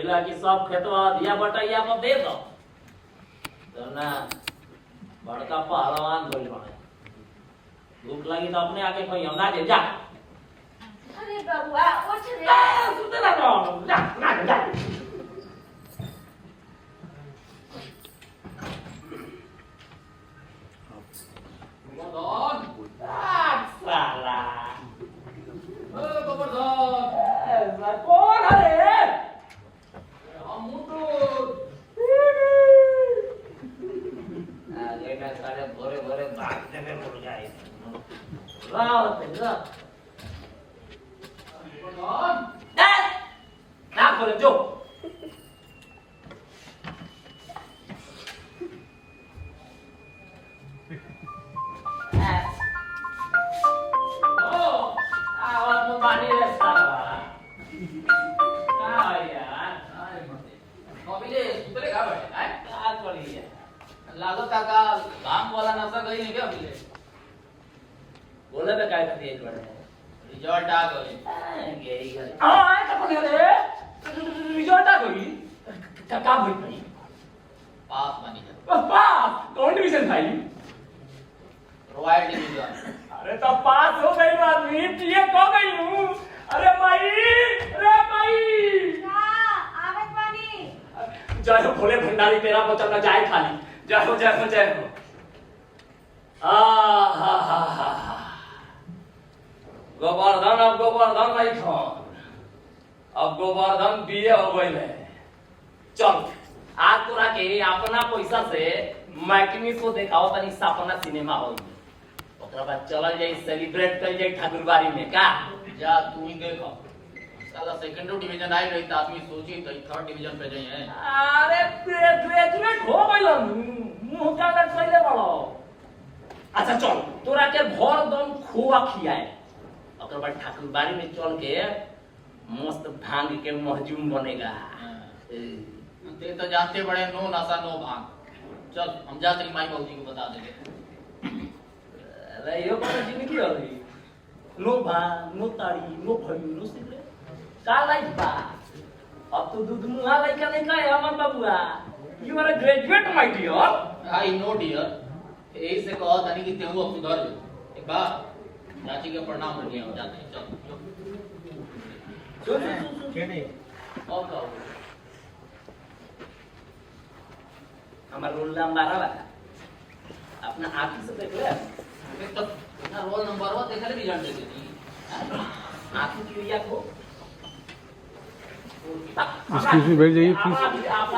कहला कि सब खेतवा दिया बटैया में दे दो तो ना बड़का पहलवान बोल बने भूख लगी तो अपने आके कोई ना दे जा अरे बबुआ उठ रे सुते ना जा ना जा साला कौन है सारे भोरे भोरे भागने में मुड़ जाए ना बोले जो लालो काका काम वाला नशा गई नहीं क्या मिले बोले में काय करती है बड़े रिजल्ट आ गई गई गई हां तो बोले रे रिजल्ट आ गई का भई भाई पास बनी जा पास कौन डिवीजन भाई रॉयल डिवीजन अरे तो पास हो गई आदमी ये को गई हूं अरे माई का आवत बानी जय हो भोले भंडारी तेरा बचन न जाए खाली जय हो गोवर्धन अब गोवर्धन नहीं था अब गोवर्धन बीए हो गई है चल आज तोरा के अपना पैसा से मैकनिस को देखाओ तनी सपना सिनेमा हॉल में ओकरा बाद चलल जाई सेलिब्रेट कर जाई ठाकुरबाड़ी में का जा तू ही देखो साला सेकंड डिवीजन आई रही तो आदमी सोची तो थर्ड डिवीजन पे जाई है अरे ग्रेजुएट हो गइल मुंह का लट पहले बड़ो अच्छा चल तोरा के भर दम खोआ खियाए ओकर बाद ठाकुरबाड़ी में चल के मस्त भांग के महजूम बनेगा ते तो जानते बड़े नो नशा नो भांग चल हम जा तेरी माई बाबूजी को बता देंगे अरे यो कौन जिंदगी हो रही नो भांग नो ताड़ी नो भई नो सिगरेट का लाइफ बा अब तो दूध मुहा लइका नहीं कहे हमर बाबूआ you are a graduate my dear I know dear यही से कहो तनी कि तेहू अब सुधर जो एक बार चाची के प्रणाम कर लिया हम जाते हैं चल और कहो हमारा रोल नंबर है अपना आंखी से देख ले तो ना रोल नंबर हो देख ले रिजल्ट दे दी आंखी की रिया को एक्सक्यूज मी बैठ जाइए प्लीज आप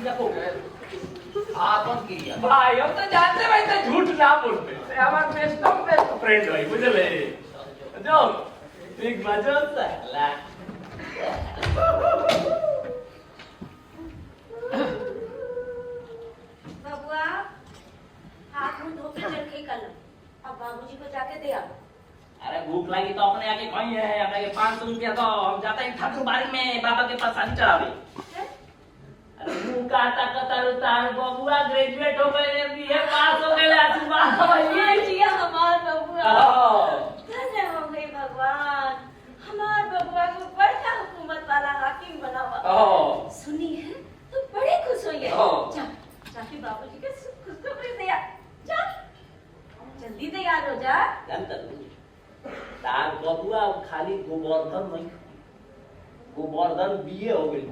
देखो आपन किया भाई हम तो जानते भाई तो झूठ ना बोलते हमारा बेस्ट फ्रेंड भाई बुझे ले जो एक मजा साला बबुआ हाथ मुंह धो के चल के कल अब बाबूजी को जाके दे आओ अरे भूख लगी तो अपने आके कहीं है अपने के 500 रुपया दो हम जाते हैं ठाकुरबाड़ी में बाबा के पास पानी चढ़ावे अरे मुंह का ताकतार बबुआ ग्रेजुएट हो गए बीए पास हो गए आशीर्वाद ये जिया हमार बबुआ धन्य हो गई भगवान हमार बबुआ को बड़ा हुकूमत वाला हाकिम बनावा सुनी है तो बड़े खुश हुई है जा जाके बाबूजी के खुशखबरी दे आ जा जल्दी तैयार हो जा तार बबुआ खाली गोवर्धन नहीं गोवर्धन बीए हो गई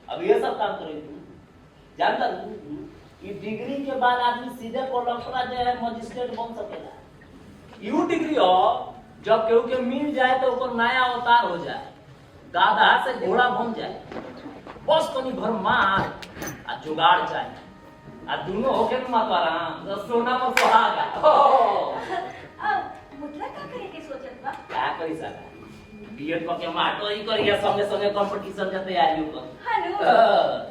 अब ये सब काम करे तू जानता तू ये डिग्री के बाद आदमी सीधे कोलंपरा जो है मजिस्ट्रेट बन सकेला यू डिग्री हो जब केहू के मिल जाए तो ऊपर नया अवतार हो जाए गाधा से घोड़ा बन जाए बस तनी भर मार आ जुगाड़ चाहिए आ दोनों होके मतवारा सोना पर सुहागा अब मुतला का करे के सोचत बा क्या करी साला बीएड को के माटो ही करिया संगे संगे कंपटीशन के तैयारी कर हनु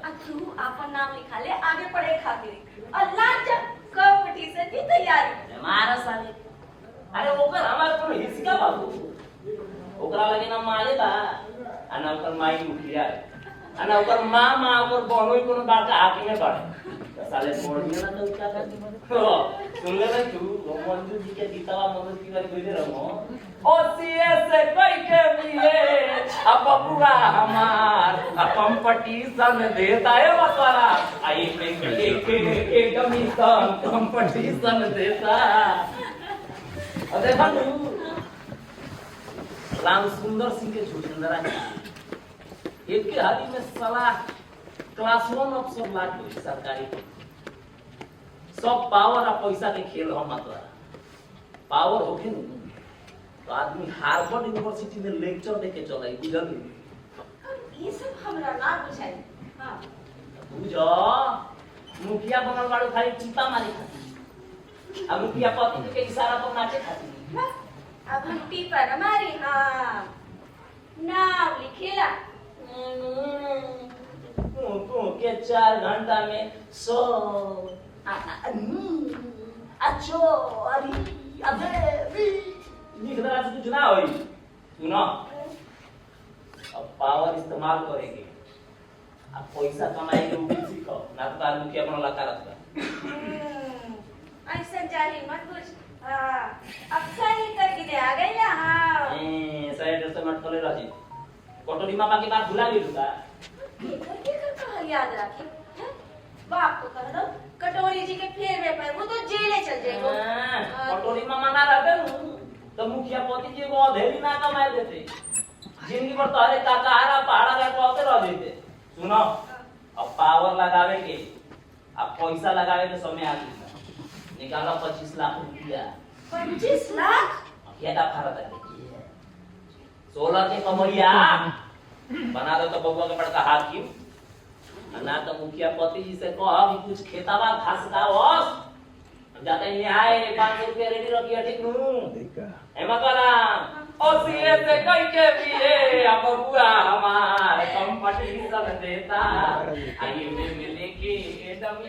अब तू अपन नाम लिखा ले आगे पढ़े खातिर अल्लाह जब कंपटीशन की तैयारी हमारा साले अरे ओकर हमारे पर हिस्सा बाबू ओकरा लगे ना माले बा अना ओकर माई मुखिया अना ओकर मामा ओकर बहनोई कोनो बाटा आके में पड़े साले छोड़ दिया ना तो क्या कर सुन ले तू मंजू जी के गीतवा मनोज तिवारी बोले रहो ओ सीएस से कोई के लिए अब बबुआ हमार कंपटीशन देता है बतवारा आई एकदम कंपटीशन देता। अरे बनू राम सुंदर सिंह के झूठंदरा एक के हाथी में सलाह क्लास 1 अफसर लाग गई सरकारी सब पावर और पैसा के खेल हम मतलब पावर होके न तो आदमी हार्वर्ड यूनिवर्सिटी में लेक्चर देके चलाई बुझल ये सब हमरा ना बुझाई। हां बुझो मुखिया बनल बाड़ू खाली चीता मारी खाती अब मुखिया पति के इशारा पर नाचे खाती अब हम पेपर हमारी हाँ नाम लिखेला तू के 4 घंटा में सो अच्छो अरे अबे लिख रहा है कुछ ना होई सुनो अब पावर इस्तेमाल करेंगे अब पैसा कमाएंगे वो भी सीखो ना तो आदमी के अपना लगा रखता ऐसा जाली मत बुझ हां अब सही करके दे आ गई ना हां सही ड्रेस मत खोले राजी कटोरी मामा की बात भुला गेलू का के कर याद रखे बाप को कर दो कटोरी जी के फेरवे पर वो तो जेले चल जाएगा। कटोरी मामा ना रहते तो मुखिया पति जी को अधेरी ना कमाए देते जिंदगी भर तोहरे काकाहारा पहाड़ा लटवाते रह देते। सुनो अब पावर लगावे के अब पैसा लगावे के समय आ गया निकालो 25 लाख रुपया 25 लाख क्या था भारत है 16 के कमरिया बना दो तो बबुआ का बड़का हाकिम ना तो मुखिया पति जी से कह कि कुछ खेतावा घास का ओस जाते ही आए 500 रुपया रेडी रखिए ठीक नु एमा करा ओसीए से कह के भी है अब बबुआ हमार कंपटीशन देता आइए मिले के एकदम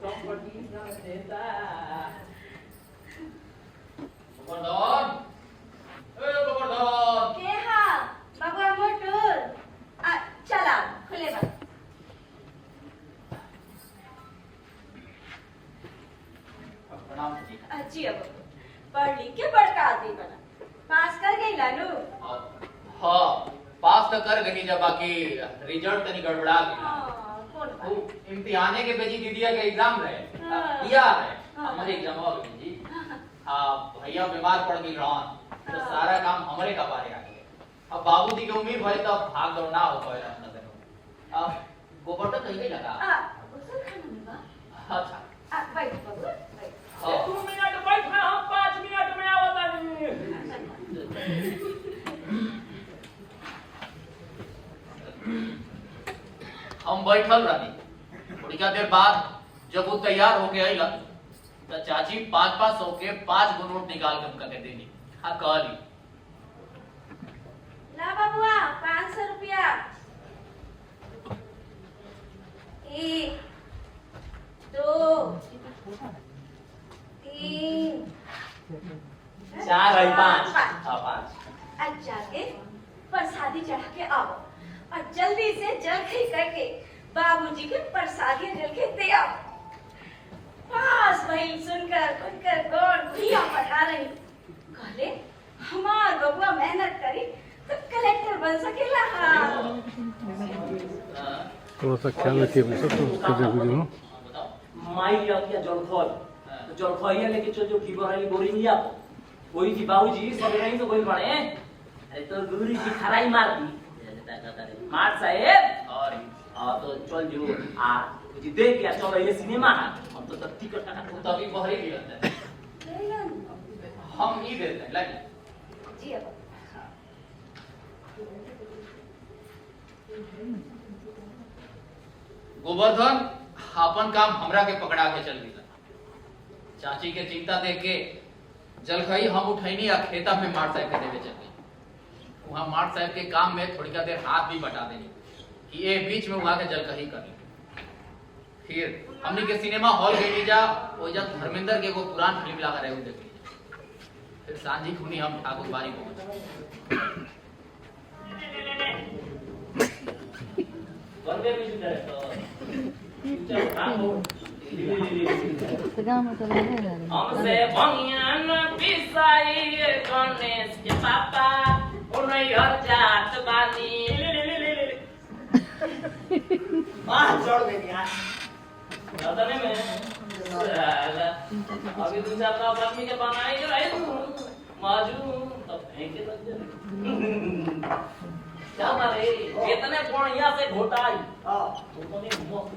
कंपटीशन देता। गोवर्धन ए गोवर्धन के हां बबुआ मोटूर चला खुले बा प्रणाम जी। अच्छी अब पढ़ लिख के बड़का आदमी बना पास कर गई लालू हाँ पास तो कर गई जब बाकी रिजल्ट तनी गड़बड़ा गया कौन वो इम्तिहाने के बेजी दीदिया के एग्जाम रहे दिया है हमारे एग्जाम हो गए जी। हाँ भैया बीमार पड़ गई रहन तो सारा काम हमारे का बारे आ गया अब बाबूजी के उम्मीद भाई तो भाग दौड़ ना हो पाए नजर अब गोबर तो कहीं लगा उसे खाना में बा अच्छा बैठ बबुआ बैठ 2 मिनट बैठ हम 5 मिनट में आवत नहीं हम बैठल रही थोड़ी देर बाद जब वो तैयार होके आई तो चाची 500 के 5 गो नोट निकाल के हमका के देनी हाँ कहली ला बबुआ 500 रुपया 1 2 3 4 है 5 हाँ 5 अच्छा के प्रसादी चढ़ा के आओ और जल्दी से जल्दी करके बाबूजी के प्रसादी जल के दे आओ। पास वही सुनकर कौन भैया पढ़ा रही कहले हमार बबुआ मेहनत करी तो कलेक्टर बन सकेला। थोड़ा सा ख्याल रखिए सब तो उसके जरूरी हो माई लिया किया जलखोल तो जलखोइया लेके चल जो फीवर वाली बोरी नहीं आप कोई जी बाबूजी सब नहीं तो कोई बड़े अरे तो गुरुजी जी खराई मार दी मार साहेब और तो चल जो आ जी देख के चलो ये सिनेमा है हम तो टिकट काटा तो अभी बहरे भी रहते हैं हम ही देते हैं लाइए जी अब गोवर्धन अपन काम हमरा के पकड़ा के चल गया चाची के चिंता देख के जलखई हम उठैनी आ खेता में मार साहब के देवे चल गई वहां मार साहब के काम में थोड़ी का देर हाथ भी बटा देनी कि ये बीच में वहां के जलखई कर ली फिर हमनी के सिनेमा हॉल गई जा वो जब धर्मेंद्र के एगो पुरान फिल्म लगा रहे देख ली फिर सांझी खुनी हम ठाकुर बाड़ी पहुंच बनवे भी सुंदर है चलो काम हो हमसे भंगियन पिसाई गणेश के पापा उन्हें हर जात बानी मां जोड़ गई यार पता नहीं मैं अभी 2-4 का आदमी के बनाए जो रहे तू माजू तब फेंके लग जाए क्या मारे इतने बढ़िया से घोटाई हां तो ने मस्त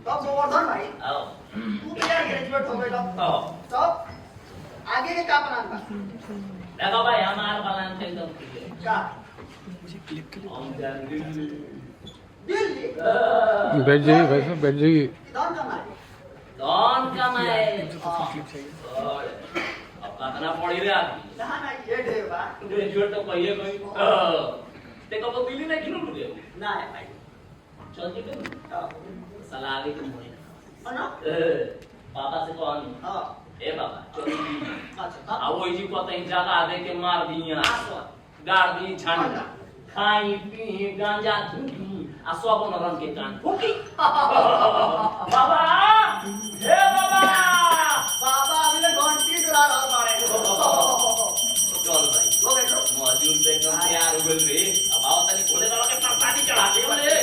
तब गोवर्धन भाई आओ तू तो यार ग्रेजुएट हो गया आओ तब आगे के क्या प्लान था देखो भाई हमारा प्लान एकदम क्लियर क्या हम जाएंगे दिल्ली बैठ जाइए भाई साहब, बैठ जाइए। किधर कमाए कौन कमाए अब कितना पड़ी रे आदमी ना ना ये देवा ग्रेजुएट तो कहिए कोई ते कब दिल्ली में क्यों रुके ना है भाई चल जी सलाह आगे तुम होए ना पापा से कौन हां ए बाबा चल अच्छा आ वो जी को तई जगह दे के मार दिया आसवा गाड़ दी छान खाई पी गांजा धूकी आ सब नरन के कान फूकी बाबा हे बाबा बाबा अभी ले घंटी डरा रहा मारे चल भाई हो गए मौजूद पे कम तैयार हो गए रे अब आओ तनी भोले बाबा के प्रसादी चढ़ा के बोले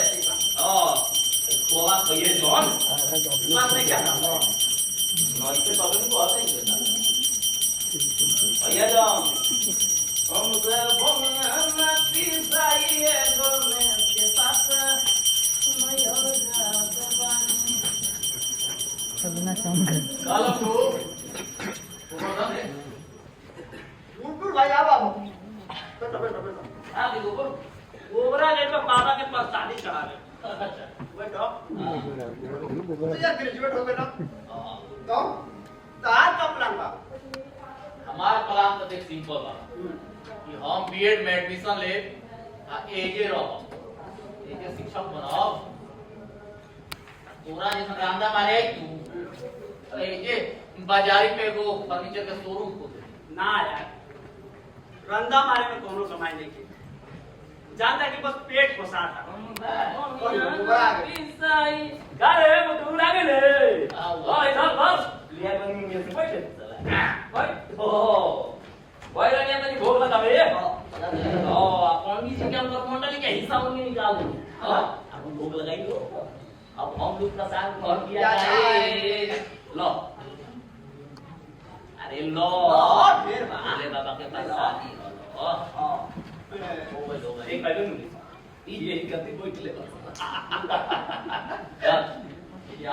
खोवा खइए जॉन मान नहीं क्या नॉइस पे प्रॉब्लम को आता ही भैया जॉन हमसे भोगना पिसाइए गोमे के साथ मयूर काला को गोवर्धन है मुंडू भाई आ बाबू बैठो आ देखो ओवरा लेट पे बाबा के प्रसादी चढ़ा ले बैठो तो यार ग्रेजुएट हो गए ना तो तार का प्लान बा हमारा प्लान तो देख सिंपल बा कि हम बीएड में एडमिशन ले आ एजे रहो एजे शिक्षक बनाओ तोरा जैसा रांदा मारे तू एजे बाजारी पे वो फर्नीचर का शोरूम खोल ना यार रंदा मारे में कोनो कमाई नहीं की जानता कि बस पेट को साथ पिसाई गारे वो तू लागे ले ओए सब बस लिया बनी में से बैठे चला ओए ओ ओए रानिया तनी भोग लगावे ओ पंडित जी के अंदर मंडली के हिस्सा उन्हें निकाल दो हां अब भोग लगाई लो अब हम लोग प्रसाद घर किया जाए लो अरे लो ढेर बा अरे बाबा के प्रसाद एक बैठो नहीं ये गति बैठ ले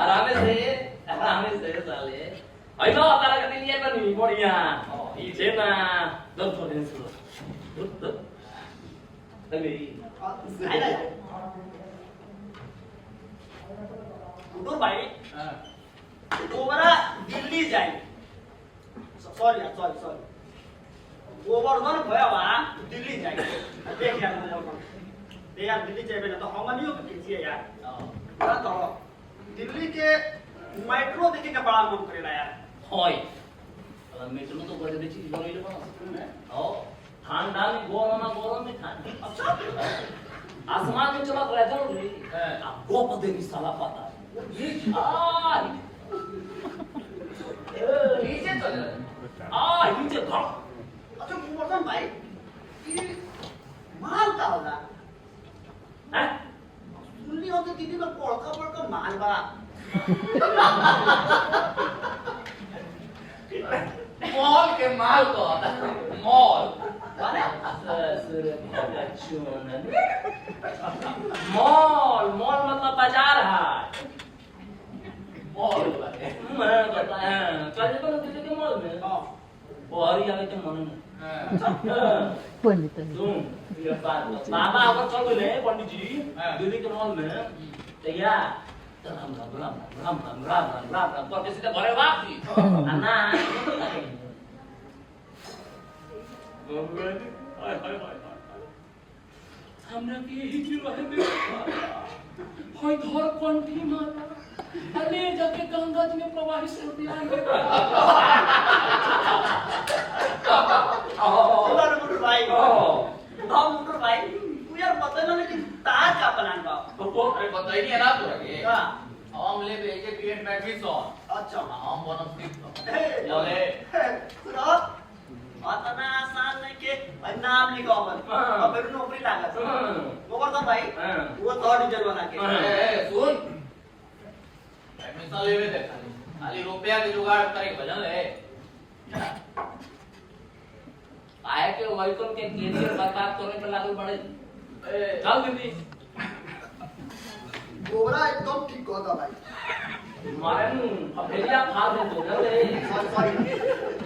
आराम से साले आई लो तारा के लिए बनी बढ़िया पीछे ना दम थोड़े से तभी मुंडू भाई ओवरा दिल्ली जाए सॉरी गोवर्धन भया बा दिल्ली जाए देख यार गोवर्धन यार दिल्ली जाए ना तो हमनियो के पीछे यार ना तो दिल्ली के मेट्रो देखे के बड़ा मन करेला यार होय मेट्रो तो बड़े चीज बनइले बना ओ ठंडा में गरम में ठंडा अच्छा आसमान में चला रहा था रे अब गोप देवी साला पता आ नीचे चल नीचे घर अच्छा गोवर्धन भाई ये माल का होला हैं सुनली हो तो दीदी में बड़का माल बा मॉल के माल को मॉल मॉल मतलब बाजार है मॉल चल तो दिल्ली के मॉल में वो हरिया के मन बाबा अगर चल गए पंडित जी दिल्ली के मॉल में तो यार राम करके सीधे घरे वापसी ना हमरा के यही जीव है होय धर कंठी मारा अरे जाके गंगा जी में प्रवाहित हो दिया मुंडू भाई मुंडू भाई तू यार पता ना लेकिन ताज का प्लान बा अरे बताइए ना तो ये हां हम ले भेजे बीएड में एडमिशन अच्छा हम बनम सिर्फ चले सुनो आता उतना आसान नहीं के नाम लिखो अपन और फिर नौकरी लागत गोवर्धन भाई वो तो डीजल बना के सुन एडमिशन लेवे दे खाली रुपया के जुगाड़ करे भजन ले आया के वही तो के कैरियर बर्बाद करने पे लागू पड़े चल दीदी गोबरा एकदम ठीक कहता भाई मारन अफेलिया फाड़ दे तो ले सॉरी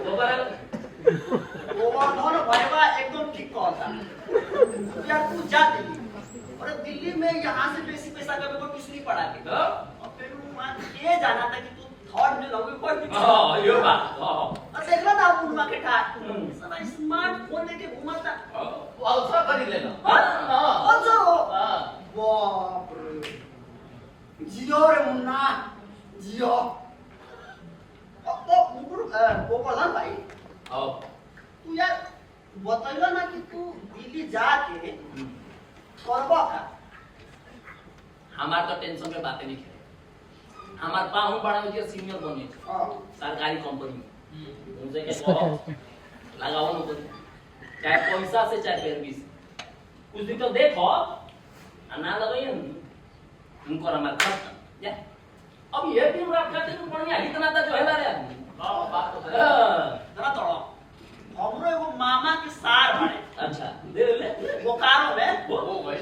गोबर गोवर्धन भाईवा एकदम ठीक कहता यार तू जा दिल्ली और दिल्ली में यहाँ से बेसी पैसा कभी को कुछ नहीं पड़ा के और फिर वहाँ ये जाना था कि तू थर्ड में लगोगे कोई हां ये बात हां और देख लो ना उनमा के ठाट साला स्मार्टफोन लेके घुमाता वो अल्ट्रा खरीद लेना हां अच्छा हो हां बाप रे जियो रे मुन्ना जियो अब मुकुर गोवर्धन भाई आओ तू यार बताइला ना कि तू दिल्ली जाके करबा का हमार तो टेंशन के बातें नहीं करे हमार पाहु बड़ा मुझे सीनियर बने हां सरकारी कंपनी मुझे के बहुत लगाओ न कर चाहे पैसा से चाहे पैरवी से कुछ दिन तो देखो ना लगाइए उनको हमार खर्च या अब ये भी रखा थे तो बढ़िया इतना था जो है रे आदमी हां बात तो है जरा तोड़ो हमरो एगो मामा के सार बने अच्छा दे ले बोकारो में वो भाई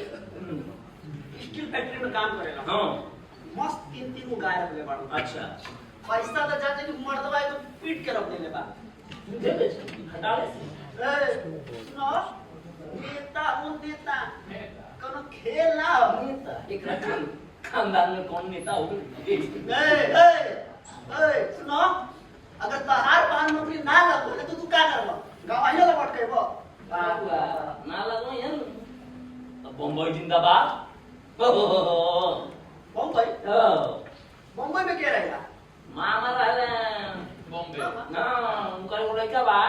स्टील फैक्ट्री में काम करेला हां मस्त तीन गो गाय रखले बाड़ू अच्छा पैसा तो जाते कि मर्दवा तो पीट के रख देले बा दे दे हटा ले ए सुनो नेता उन नेता कोनो खेल ना हो नेता एक रखन खानदान में कौन नेता हो ए सुनो अगर तहार पान नौकरी ना लगो तो तू का करबो गावाइले लपट केबो ना लगो यार बम्बई जिंदाबाद बम्बई बम्बई में क्या रहेगा मामा रहले बॉम्बे ना उनका एगो लड़का बा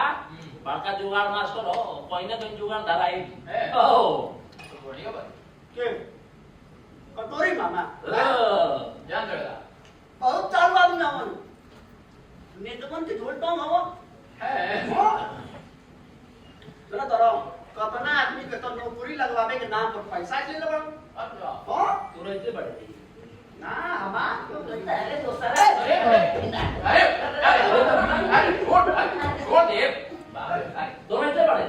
बड़का जुगाड़ मास्टर हो पहिने कहीं जुगाड़ धराई ओ बढ़िया बात के कटोरी मामा जान चढ़ेगा बहुत चालू आदमी ना मन नेतमन के झोलटा हवा है चलो तरो कतना आदमी के तो नौकरी लगवावे के नाम पर पैसा ले लेबा अच्छा हां तू रहते बड़े ना हमार तो अरे दोस्त अरे छोड़ दे दोनों रहते बड़े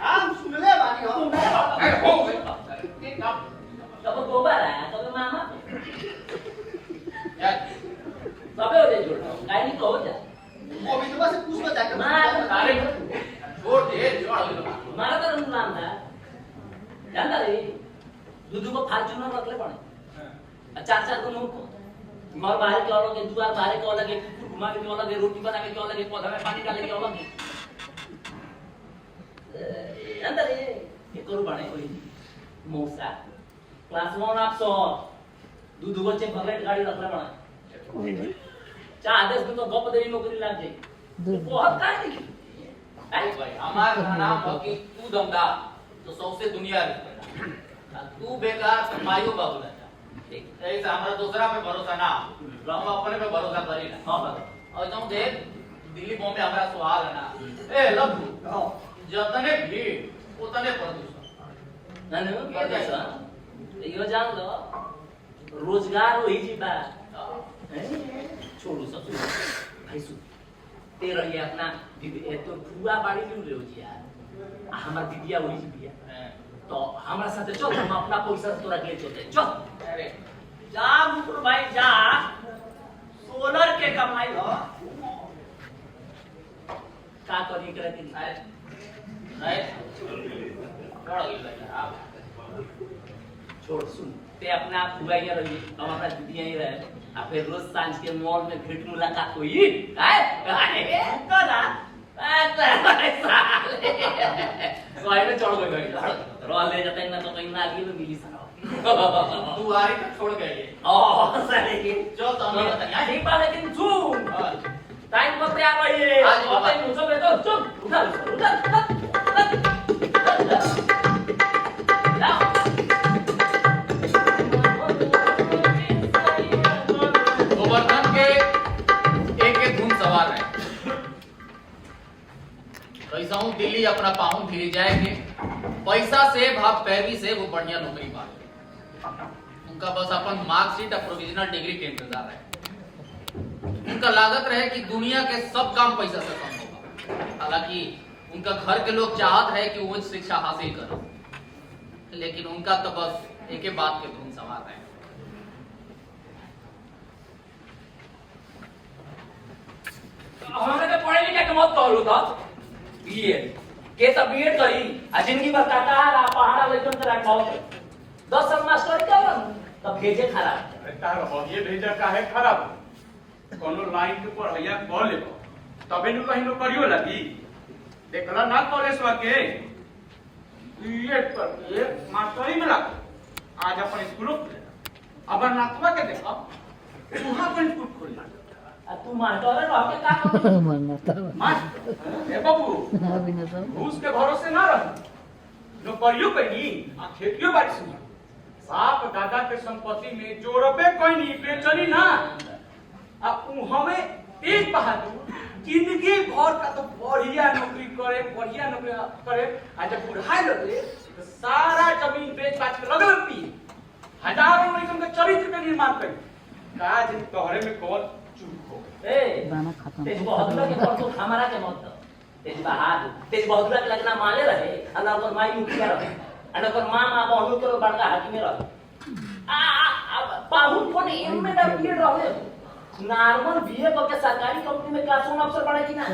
काम सुनले बानी हम अरे हो गई काम कब गोबर है कब मामा यार सबे हो जाए जोड़ना गाय नहीं तो हो जाए वो भी तो बस पूछ लो जाके अरे छोड़ दे छोड़ मारा तो नाम था जानता रे दूध को फार्चूनर रख ले पड़े चार को नोट को घर बाहर के अलग है दुआर बाहर के अलग है कुकुर घुमा के अलग है रोटी बना के अलग है पौधा में पानी डाले के अलग है जानता रे ये करू बने कोई मौसा क्लास 1 आप सो दूध को चेक भगलेट गाड़ी रख ले बना चार आदेश में तो गप देरी नौकरी लग जाए बहुत काहे नहीं भाई हमारा नाम हो कि तू दमदार तो सबसे दुनिया रे तू बेकार कमाइयो बाबू ना ऐसे हमारा दूसरा पे भरोसा ना हम अपने पे भरोसा करी ना हां और जो देख दिल्ली बॉम्बे हमारा सवाल है ना ए लव जतने भी उतने प्रदूषण ना ना प्रदूषण यो जान लो रोजगार वही जी बा छोड़ो सब भाई सुन तेरा ये अपना तो पूरा बाड़ी क्यों ले हो जी यार हमार दीदिया वही जी बिया तो हमारा साथ चल हम अपना पैसा तोरा के चलते चल अरे जा मुकुर भाई जा सोलर के कमाई हो का करी करे दिन नहीं छोड़ गई आप छोड़ सुन ते अपना आप हुआ ही रही हम अपना दीदिया ही रहे आ फिर रोज सांझ के मॉल में भेंट मुलाकात हुई है तो ना सोई में चढ़ गई रो ले जाते ना तो कहीं ना आगे मिली सारा तू आ रही तो छोड़ गई ओ सही चल तो हमें बता ठीक बा लेकिन सुन टाइम पर तैयार रहिए हाँ जी, और मुझे भेजो चुप उधर गोवर्धन के एक एक धुन सवार है कैसा हूँ दिल्ली अपना पाहुन फिर जाएंगे, पैसा से भाव पैरवी से वो बढ़िया नौकरी पा उनका बस अपन मार्कशीट और प्रोविजनल डिग्री के इंतजार है। उनका लागत रहे कि दुनिया के सब काम पैसा से कम होगा। हालांकि उनका घर के लोग चाहत है कि वो उच्च शिक्षा हासिल करें, लेकिन उनका तो बस एक ही बात के धुन सवार है। हमने तो पढ़े लिखे के मत कहलू था बीएड के सब बीएड करी आ जिंदगी भर काटा पहाड़ा लेकर के रखा 10 साल मास्टर कर तब भेजे खराब अरे तार हदिए भेजा काहे खराब कोनो लाइन के पढ़ैया क लेबो तबे नु कहीं नौकरियो लगी देखला ना कॉलेज के बीएड पर के मास्टरी में लग आज अपन स्कूल खोले अब नाथवा के देखो वहां पर स्कूल खोल आ तू मास्टर रह के का कर मास्टर ए बाबू घूस के भरोसे ना रह नौकरियो कहीं आ खेतियो बाड़ी से बाप दादा के संपत्ति में जो रुपए कोई नहीं बेचनी ना अब हमें एक बहादुर जिंदगी भर का तो बढ़िया नौकरी करे आज जब बुढ़ाई लगे तो सारा जमीन बेच बाच के लगल पिए हजारों लड़कन के चरित्र के निर्माण करी काज तोहरे में कौन चूक हो ए तेज बहादुर के पर तो हमारा के मत तेज बहादुर के लगना माले रहे अल्लाह और माई मुखिया रहे अन पर मामा बहु के बड़का हाथी में रहे आ पाहुन कोने इनमें दा बीएड रहे नॉर्मल बीए करके सरकारी कंपनी में क्लासरूम अफसर बने कि ना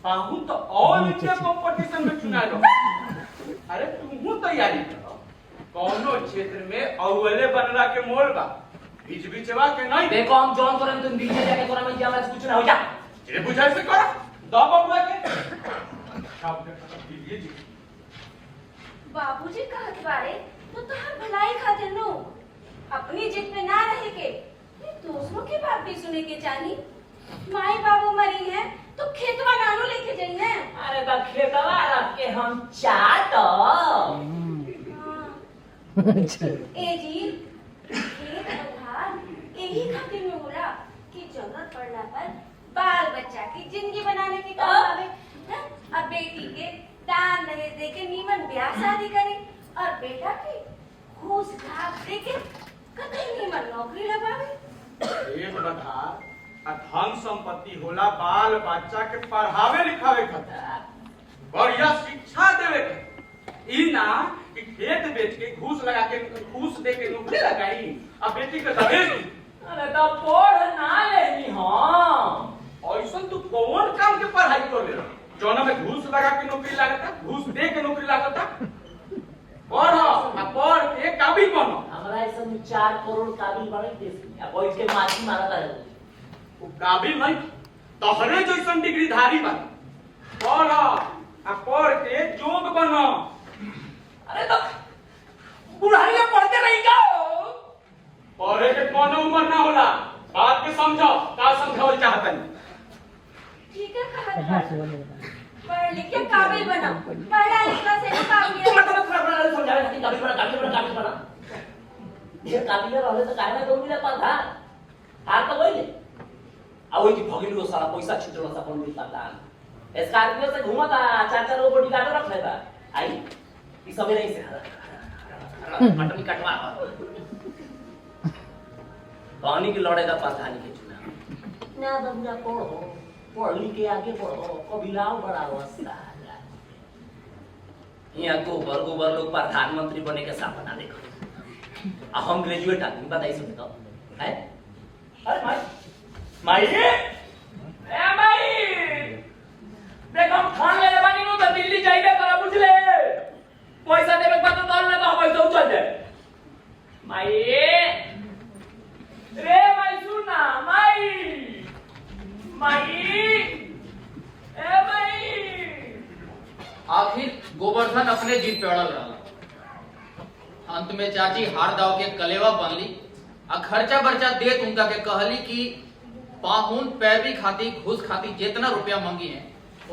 पाहुन तो ऑल इंडिया कंपटीशन में चुना लो अरे तुम तैयारी करो कौनो क्षेत्र में अव्वले बनला के मोल बा बीच बीचवा के नहीं देखो हम जॉन करन तुम बीजे जाके तोरा में हमरा से कुछ ना हो जा जे बुझाई से करो दो बबुआ के शब्द दीजिए जी बाबूजी कहत बारे तो तोहर भलाई खातिर नो अपनी जिद पे ना रहे के दूसरों की बात भी सुने के चाही। माई बाबू मरी है तो खेतवा नानो लेके जाइए। अरे बा खेतवा रख के हम चाट ए जी खेत बधार यही खातिर में होला कि जरूरत पड़ला पर बाल बच्चा की जिंदगी बनाने के काम आवे। अब बेटी के दान दहेज दे के नीमन ब्याह शादी करे और बेटा के घूस घास दे के कतई नीमन नौकरी लगावे। एक बता धन संपत्ति होला बाल बच्चा के पढ़ावे लिखावे खातिर बढ़िया शिक्षा देवे खातिर ई ना कि खेत बेच के घूस लगा के घूस दे के नौकरी लगाई अब बेटी के दहेज दी। अरे तो पढ़ ना लेनी हम ऐसा तू कौन काम के पढ़ाई कर ले जौना में घूस लगा के नौकरी लागता घूस दे के नौकरी लागता पढ़ के काबिल बनो। हमरा ऐसा 4 करोड़ काबिल बने देश में अब बैठ के माछी मारता है वो काबिल नहीं तोहरे जैसन डिग्री धारी बन पढ़ के जोग बनो। अरे तो बुढ़ाई में पढ़ते नहीं का पढ़े के कोनो उम्र ना होला बात के समझो का समझावल चाहतन ठीक है कहा पढ़ लिख के काबिल बना पढ़ा लिखा से काबिल तुम मतलब थोड़ा समझावे कि काबिल बना ये काबिल रहले तो काहे ना दो मिले पर था हां तो वही आ वही की भगिलो सारा पैसा छिटलो सा कौन मिलता था स्कॉर्पियो से घूमता चाचा लोग बॉडी गार्ड रख लेता आई ई सब नहीं से मटन कटवा कहानी की लड़े का प्रधानी के चुनाव ना बबुआ पढ़ लिख के आगे बढ़ो कबिलाओ बढ़ाओ यहाँ गोबर लोग प्रधानमंत्री बने के सपना देखो हम ग्रेजुएट आदमी बताइए सुन तो है अरे माई ए माई देख हम ठान ले बानी नु तो दिल्ली जाइबे करा बुझले पैसा देबे बाद तो दल ना तो हम ऐसे चल जाए माई रे माई सुना माई ए माई आखिर गोवर्धन अपने जीत पे अड़ल रहा। अंत में चाची हार दाव के कलेवा बनली आ खर्चा बर्चा देत उनका के कहली कि पाहुन पैरवी खाती घूस खाती जितना रुपया मंगी है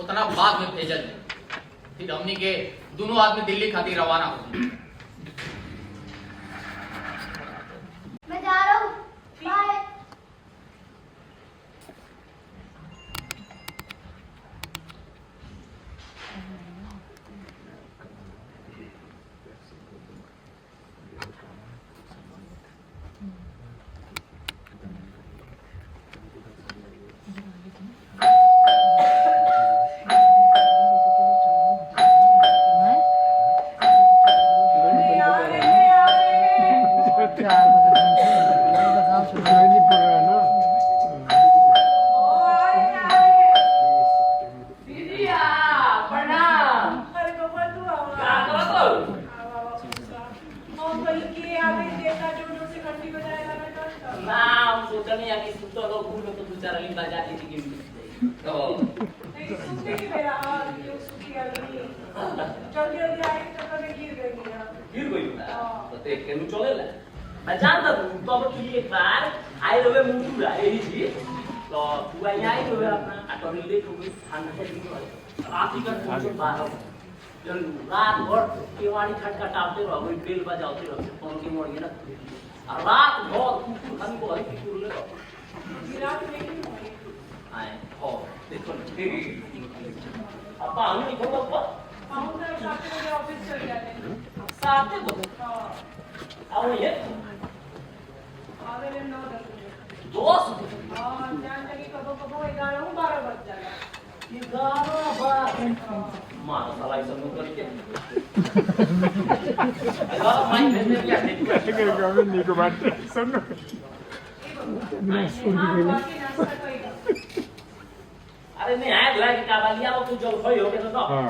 उतना बाद में भेजल जाए। फिर हमनी के दोनों आदमी दिल्ली खाती रवाना हो। मैं जा रहा हूँ बाय। तनी बजा दी थी गिनती तो सुखी की मेरा हाल ये सुखी आदमी जल्दी जल्दी आई तो कभी गिर गई तो देख के नु चलेला मैं जानता हूं तो अब तू एक बार आई रहे मुंडू आई जी तो तू आई रहे अपना अटोनी ले तू खाना है दिन रात का 12 जन रात भर केवाड़ी खटखटाते रहो वही बेल बजाते रहो फोन की मोड़ ना और रात भर कुकुर खाने को हल्की कुकुर ले रात में नहीं आए ओ देखो अपा हम नहीं खबर पर हम तो 7 बजे ऑफिस चल जाते हैं 7 बजे हां आओ ये आवे 9-10 बजे दोस्त हां जान लगी कब 11-12 बज जाएगा 11 मार साला इस मुंह करके अगर माइन भेजने क्या नहीं को बात सुन अरे नहीं आया बुला के काबालिया वो कुछ जल खोई हो के तो हां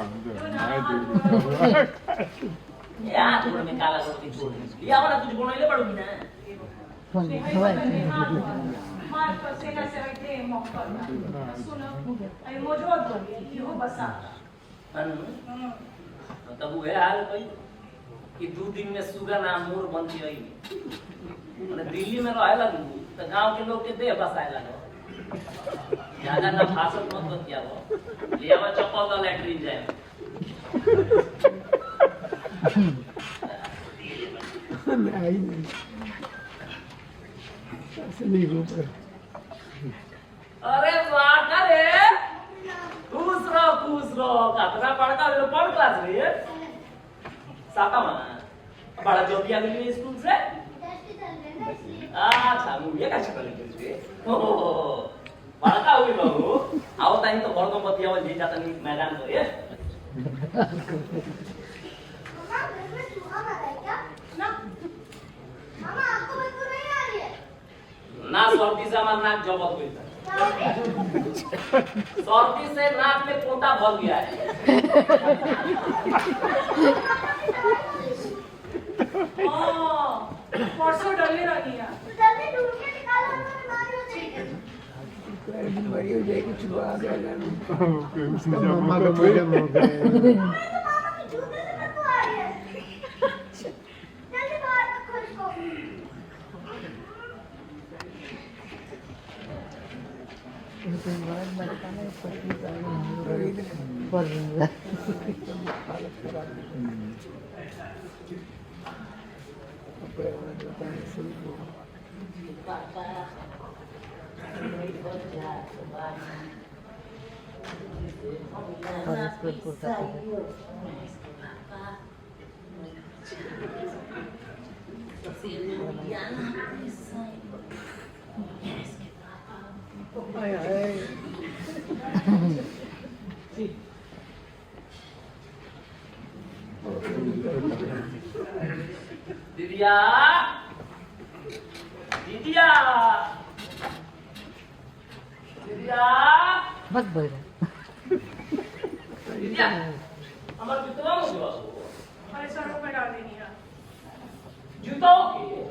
यार तू में काला रोटी छोड़ लिया वाला तुझे बनाइले पड़ूगी ना मार पर से ना से रहते मोहब्बत सुनो आई मौजूद हो गई हो बसा तब वो है हाल कोई कि 2 दिन में सुगा ना मोर बनती रही मैंने दिल्ली में रहे लगू तो गांव के लोग के दे बसाए लगो ज्यादा ना भाषण मत बतिया वो लिया वो चप्पल का लैट्रिन जाए अरे वाह रे खुश रहो कितना पढ़ता है कौन क्लास में है साता माना बड़ा जल्दी आ गई स्कूल से अच्छा मुझे क्या चक्कर लेके पढ़ता हुई बहू आओ टाइम तो घर को बतिया वो जी जाता नहीं मैदान को ये ना सर्दी से हमारा नाक जबत हुई था सर्दी से नाक में पोटा भर गया है परसों डले रही है दीदिया दीदिया दीदिया बस बोल दीदिया हमारे जूता हो गया अरे सरों में डाल देनी है जूता हो गया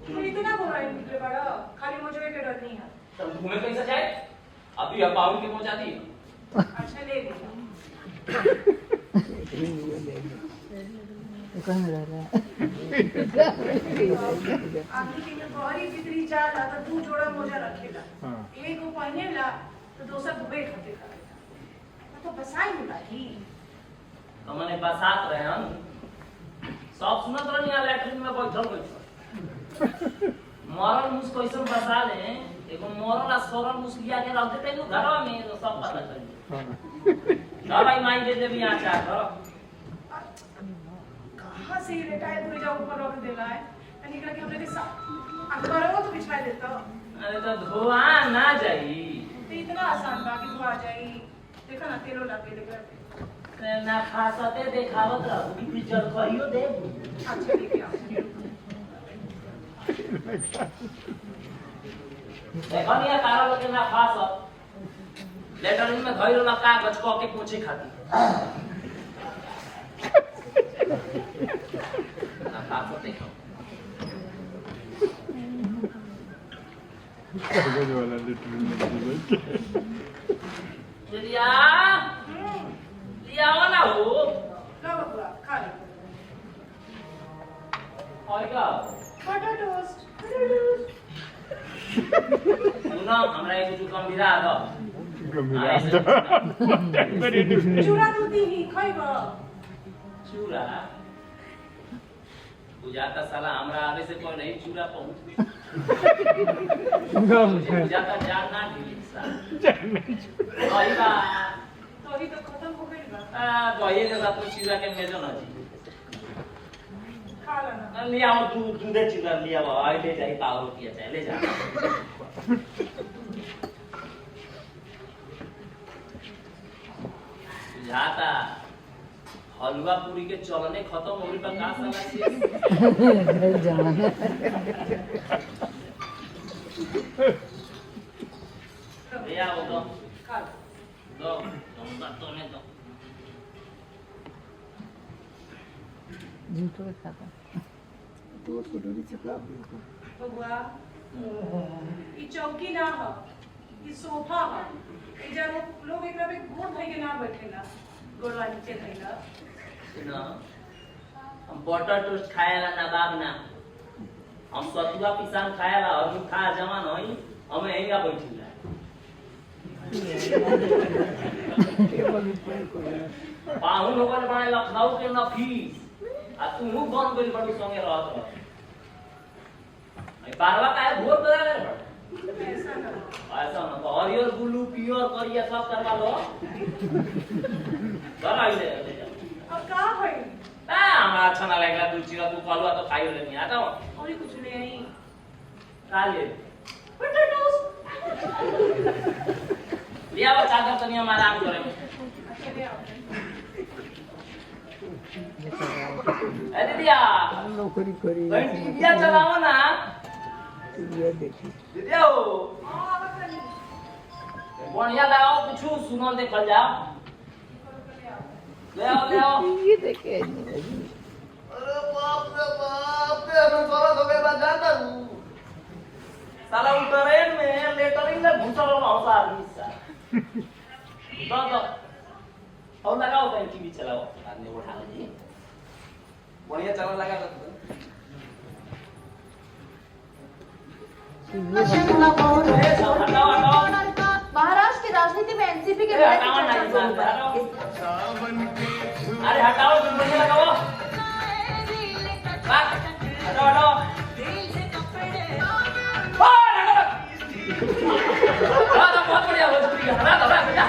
तुम इतना बोल रहे निकले बड़ा खाली मुझे के डर नहीं है तो घूमे कैसे जाए अभी अपाउंड के पहुंचा दी अच्छा ले लिया कौन रहा आखिर के गौरी बिक्री जाला तो 2 जोड़ा मोजा रखेला हाँ। एक को पहनेला तो दूसरा दुबई खाते करेगा तो बसाई मिलाही तो मैंने बसात रहे हम सब सुनत रहनी आ लैट्रिन में बैठल मरल मुस कैसे बसा ले एगो मरल आ सरल मुस लिया के रख देते नु घरवा में तो सब पता चल ना भाई माई दे देबी आचार तो कहां से रिटायर हो जाओ ऊपर रख देला है निकल के हमने साथ अखबारों तो बिछा देता अरे तो धोआ ना जाई तो इतना आसान बाकी तो आ जाई देखा ना तेलो लगे लेकर ना खासते देखावत रहू कि पिक्चर कहियो दे अच्छा लेके आओ देखो नहीं तारा लोग के ना खास लेटर में धइल ना कागज क के पूछे खाती ना खास देखो कागज वाला लिटरली लिया लिया वाला हो लो बबुआ खा ले और क्या बटर टोस्ट सुनो हमरा एक कुछ कम बिरा दो गंभीर चूड़ा दूधी ही खइबा चूड़ा बुझाता साला हमरा आगे से कोई नहीं चूड़ा पहुंच बुझाता जान ना ढीली सा भाई बा तो ही तो खत्म हो गइल बा तो ये के साथ चूड़ा के मेजो ना जी खा लेना ले आओ दूधे चूड़ा ले आओ आई ले जाई पाव रोटी है ले जा बुझाता हलवा पूरी के चलने खत्म हो गई बा का साला ले आओ दो खा ले दो तुम तो ने दो बबुआ ई चौकी ना हो ई सोफा हो ई जब लोग एकरा पे गोड़ धइ के ना बैठेला गोड़वा नीचे धइला सुनो हम बटर टोस्ट खाएला ना बाब ना हम सतुआ पिसान खाएला और हम खा जवान होई हमें यहीं का बैठिला पाहुन होकर बने लखनऊ के नफीस आ तू बन गइल बड़ी संगे रहत रह बारवा काहे भोर करे रे ऐसा ना ऐसा ना तो हरियर ब्लू पियर करिया सब करवा लो चल आई ले अब का होई हमरा अच्छा ना लगला तू चिरा तू कलवा तो खाइयो ले नहीं आता और कुछ नहीं आई का ले बटर टोस्ट लिया वो चादर तनिया में आराम करे अच्छा ले आओ ए दीदिया नौकरी करी घंटी दिया चलाओ ना ये देखी दीदिया हो हां अब करी बढ़िया लगाओ कुछ सुनो देखल जाओ ले आओ ये देखे अरे बाप रे हमें गलत हो गया बात जानता हूँ साला वो ट्रेन में लेटरिंग में घुसा रहा हूँ आदमी सा दो और लगाओ कहीं टीवी चलाओ आदमी उठा लीजिए बढ़िया चला लगा दो हटाओ हटाओ महाराष्ट्र की राजनीति में एनसीपी के अरे हटाओ ना इंसान अरे हटाओ तुम बढ़िया लगाओ हटाओ हटाओ बहुत बढ़िया भोजपुरी का हटा दो भैया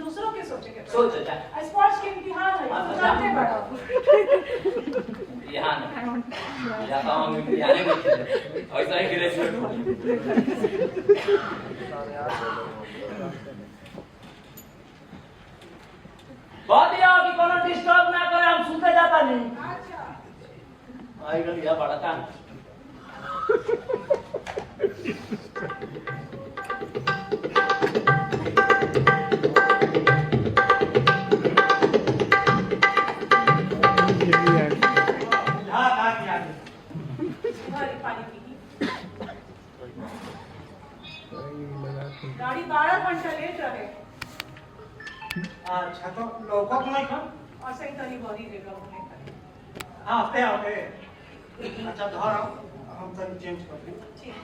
दूसरों के सोचे के सोच जा स्पोर्ट्स के इम्तिहान है तो जानते बड़ा यहाँ जाता हूँ इम्तिहान में ऐसा ही ग्रेजुएट बहुत ही अभी कोनो डिस्टर्ब ना करे हम सुते जाता नहीं आई गल या बड़ा काम पानी पी गाड़ी 12 घंटा लेट रहे अच्छा तो लौकत नहीं खा और सही तरी बड़ी देगा उन्हें आते आते अच्छा धर हम तनी चेंज कर दी ठीक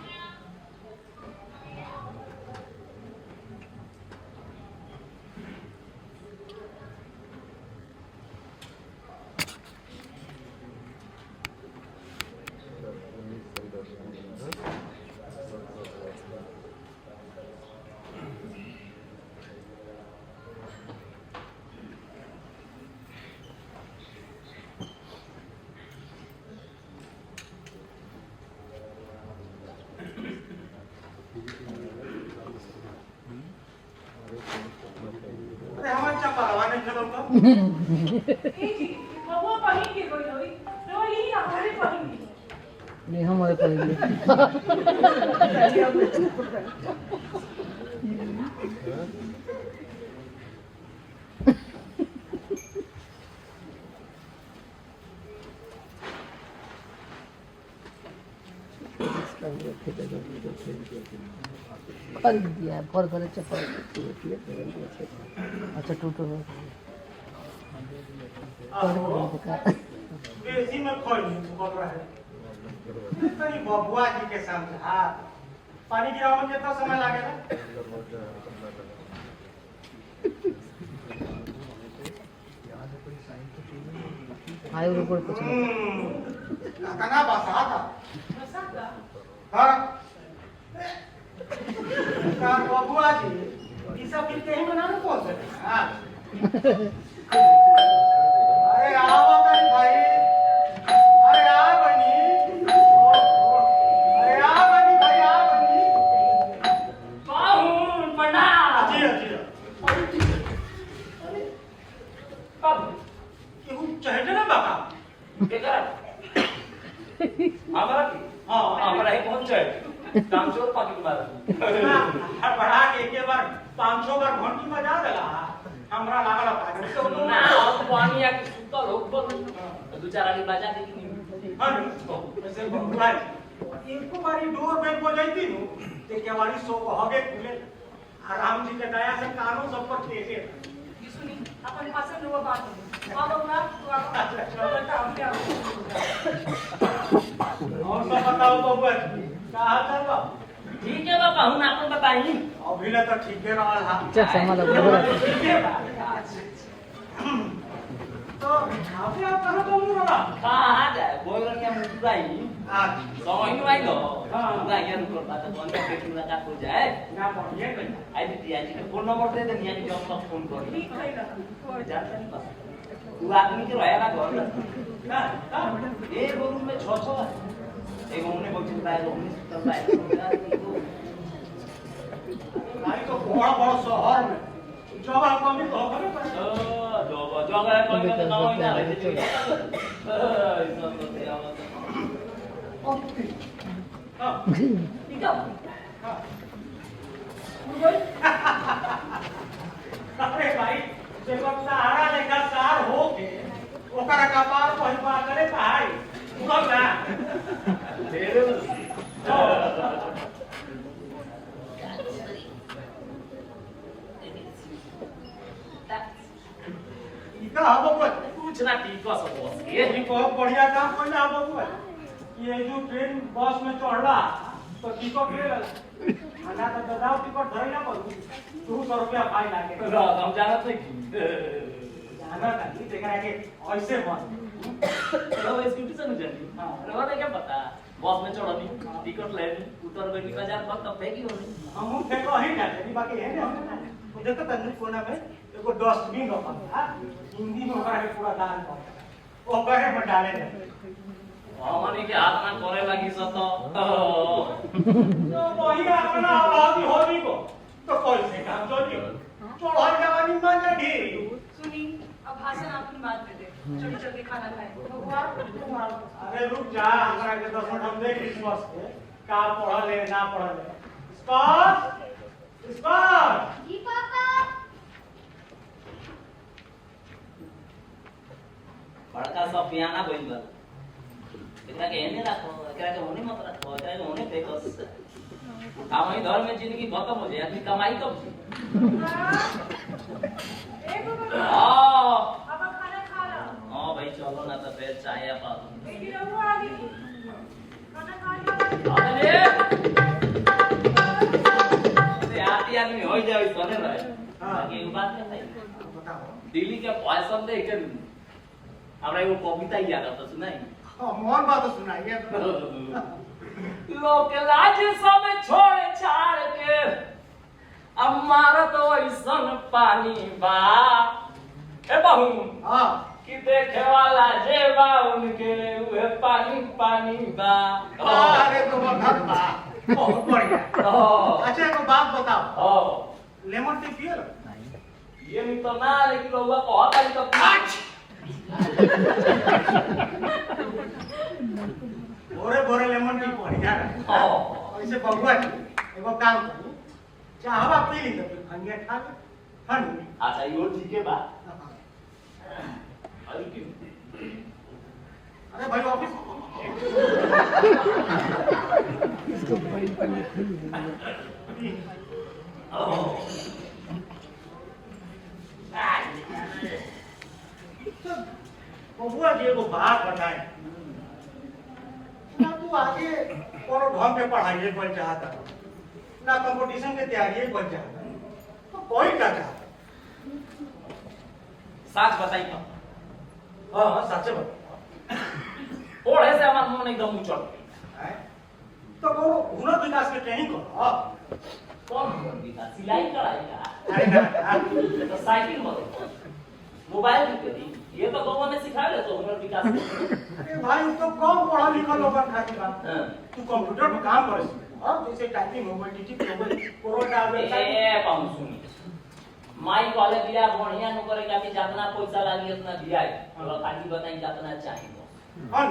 अरे हमारे चपरवा नहीं चलो का वो कहीं की कोई होई तो यही हमारे कहीं की नहीं हमारे पहले खरीद दिया है फर करे चप्पल अच्छा टूटो बेसी में खोल बोल रहा है तनी बबुआ जी के सामने हाथ पानी गिरावे में कितना समय लागेगा आयो ऊपर कुछ कना बसा था बसा हां का बबुआ जी ये सब फिर कहीं बनाने कौन से हां अरे आओ भाई अरे आ बनी अरे आ बनी भाई आ बनी पाहुन बना जी जी कब केहू चहटे ना बाका बेकार हमारा की हां हमारा ही पहुंच जाए काम चोर पाकिट मार बढ़ा के एक बार 500 बार घंटी बजा देला हमरा लागला पागल तो ना और पानी आके सुता लोग पर दो चार आली बजा दे कि हां ऐसे बबुआ इनको बारी डोर बेल को जाती नु ते केवाड़ी सो को हगे खुले आराम जी के दया से कानून सब पर टेके ये सुनी अपन पसंद हुआ बात अब अपना तो आप बताओ क्या और सब बताओ बबुआ का हाल चाल बा ठीक है बाबा हम आपको बताई अभी ले तो ठीक है रहल हां अच्छा संभालो ठीक है बा तो आपे आप कहां तो मुंह रहा कहां जाए बोल रहे हैं मुद्दाई आज समझ में आई लो हां ना ये रुको बात बंद करके मुलाकात हो जाए ना पढ़िए कहीं आई बिटिया जी के फोन नंबर दे देनी है कि हम सब फोन कर ठीक है ना जाते हैं बस तू आदमी के रहेगा घर में ना एक रूम में 6 एक हमने बहुत चिंता है हमने सुतल है भाई तो बड़ा बड़ा शहर में जगह कमी तो होगा ना जगह कोई का नाम ही ना रहे थे हां ठीक है अरे भाई जब सहारा लेकर सार हो के ओकरा कपार पहिबा करे भाई उगल ना तेरे इका हबो को कुछ ना ठीक है सब बस ये भी बहुत बढ़िया काम कोइला हबो को ये जो ट्रेन बस में चढ़ला तो टिकट ले ला आना तो ददाव टिकट धरैला पर 200 रुपया फाइन लागे हम जानत नहीं जाना नहीं देखा के ऐसे मत तो स्कूटी से नहीं जानी हां रोने क्या पता बस में चढ़नी टिकट लेनी उतर गई बाजार पर तब फेंकी होनी हम फेंको ही ना नहीं बाकी है ना देखो तन्नू कोना में एगो डस्टबिन रखल बा हिंदी में ओकरा के पूरा दान कर ओ कहे में डाले दे हमनी के हाथ में करे लगी सो तो तो वही अपना आबादी होनी को तो कैसे काम चली चढ़ल जवानी में जा ढेरी सुनी अब भाषण अपनी बात पे दे चलो जल्दी खाना खाए बबुआ अरे रुक जा हमरा के 10 मिनट हम देख क्रिसमस के का पढ़ल है ना पढ़ल है स्कॉट जी पापा। बड़का सा पियाना बन गल एकरा के एने रखो एकरा के ओने मत रखो एकरा के ओने फेंको हम ही घर में जिंदगी खत्म हो जाए आदमी कमाई कब ए बबुआ हां अब खाना खा लो हां भाई चलो ना तो फिर चाय या पा बेटी रहू आ गई खाना खा लो अरे आती आदमी हो जाए सोने रहे बाकी एक बात नहीं बताओ दिल्ली के पॉइसन देख के हमरा एगो कविता याद आता सुनाई मोहन बात सुनाइए लोग के लाज सब छोड़ छाड़ के अब मारत ऐसन पानी बा ए बहू हां कि देखे वाला जे बा उनके उहे पानी पानी बा अरे तो बहुत बा बहुत बढ़िया अच्छा एक बात बताओ लेमन टी पिए ये नहीं तो ना लेकिन लोग बहुत सारी तो भोरे भोरे लेमन टी बढ़िया है ऐसे बबुआ जी एगो काम करी चाहवा पी ली तो फिर खंडिया खा ले फन अच्छा यो ठीक है बा अरे की अरे भाई ऑफिस इसको बड़ी बड़ी बबुआ जी एगो बात बताए ना तू आगे कोनो ढंग के पढ़ाई बन चाहता ना कंपटीशन के तैयारी बन चाहता तो कोई क्या चाहता सच बताई तो हाँ सच बता पढ़े से हमारा मन एकदम उचट गई तो वो हुनर विकास के ट्रेनिंग करो कौन हुनर विकास सिलाई कढ़ाई का अरे ना तो साइकिल मत मोबाइल भी करी ये तो गवर्नमेंट ने सिखा दे तो हुनर विकास अरे भाई तो कम पढ़ा लिखा लोगन खातिर बा हां तू कंप्यूटर पे काम करे और जैसे टाइपिंग हो गई टीचिंग हो गई कोरोना वेबसाइट ए पाऊं सुनी माई कॉलेज दिया बढ़िया नु करे खातिर जितना पैसा लागी उतना दिया है और खाली बताई जितना चाहिए हां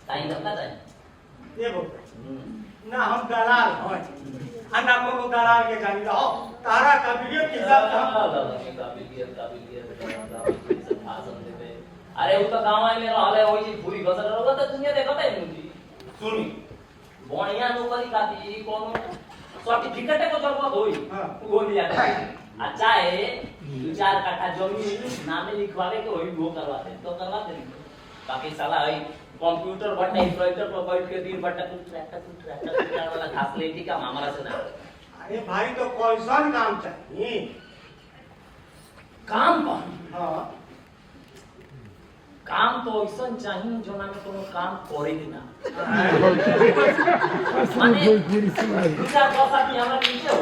टाइम लगता है देखो ना हम दलाल हैं ना कोनो दलाल के जानी रहो तारा काबिलियत के हिसाब से हम काबिलियत भाषण देते अरे वो तो गांव में रहले होई जी पूरी फसल रहो तो दुनिया देखता है मुझी सुनी बढ़िया नौकरी खातिर कोनो सर्टिफिकेट को जरूरत होई वो लिया आ चाहे 2-4 कट्ठा जमीन नामे लिखवावे के होई वो करवाते तो करवाते बाकी साला है कंप्यूटर पर टाइपराइटर पर बैठ के दिन भर ट्रैक्टर वाला घास लेटी का हमारा से ना अरे भाई तो कैसन काम चाहिए काम कौन हां काम तो ऐसा चाहिए जो ना में कोनो काम करे ना माने दूसरा बस आदमी हमारे नीचे हो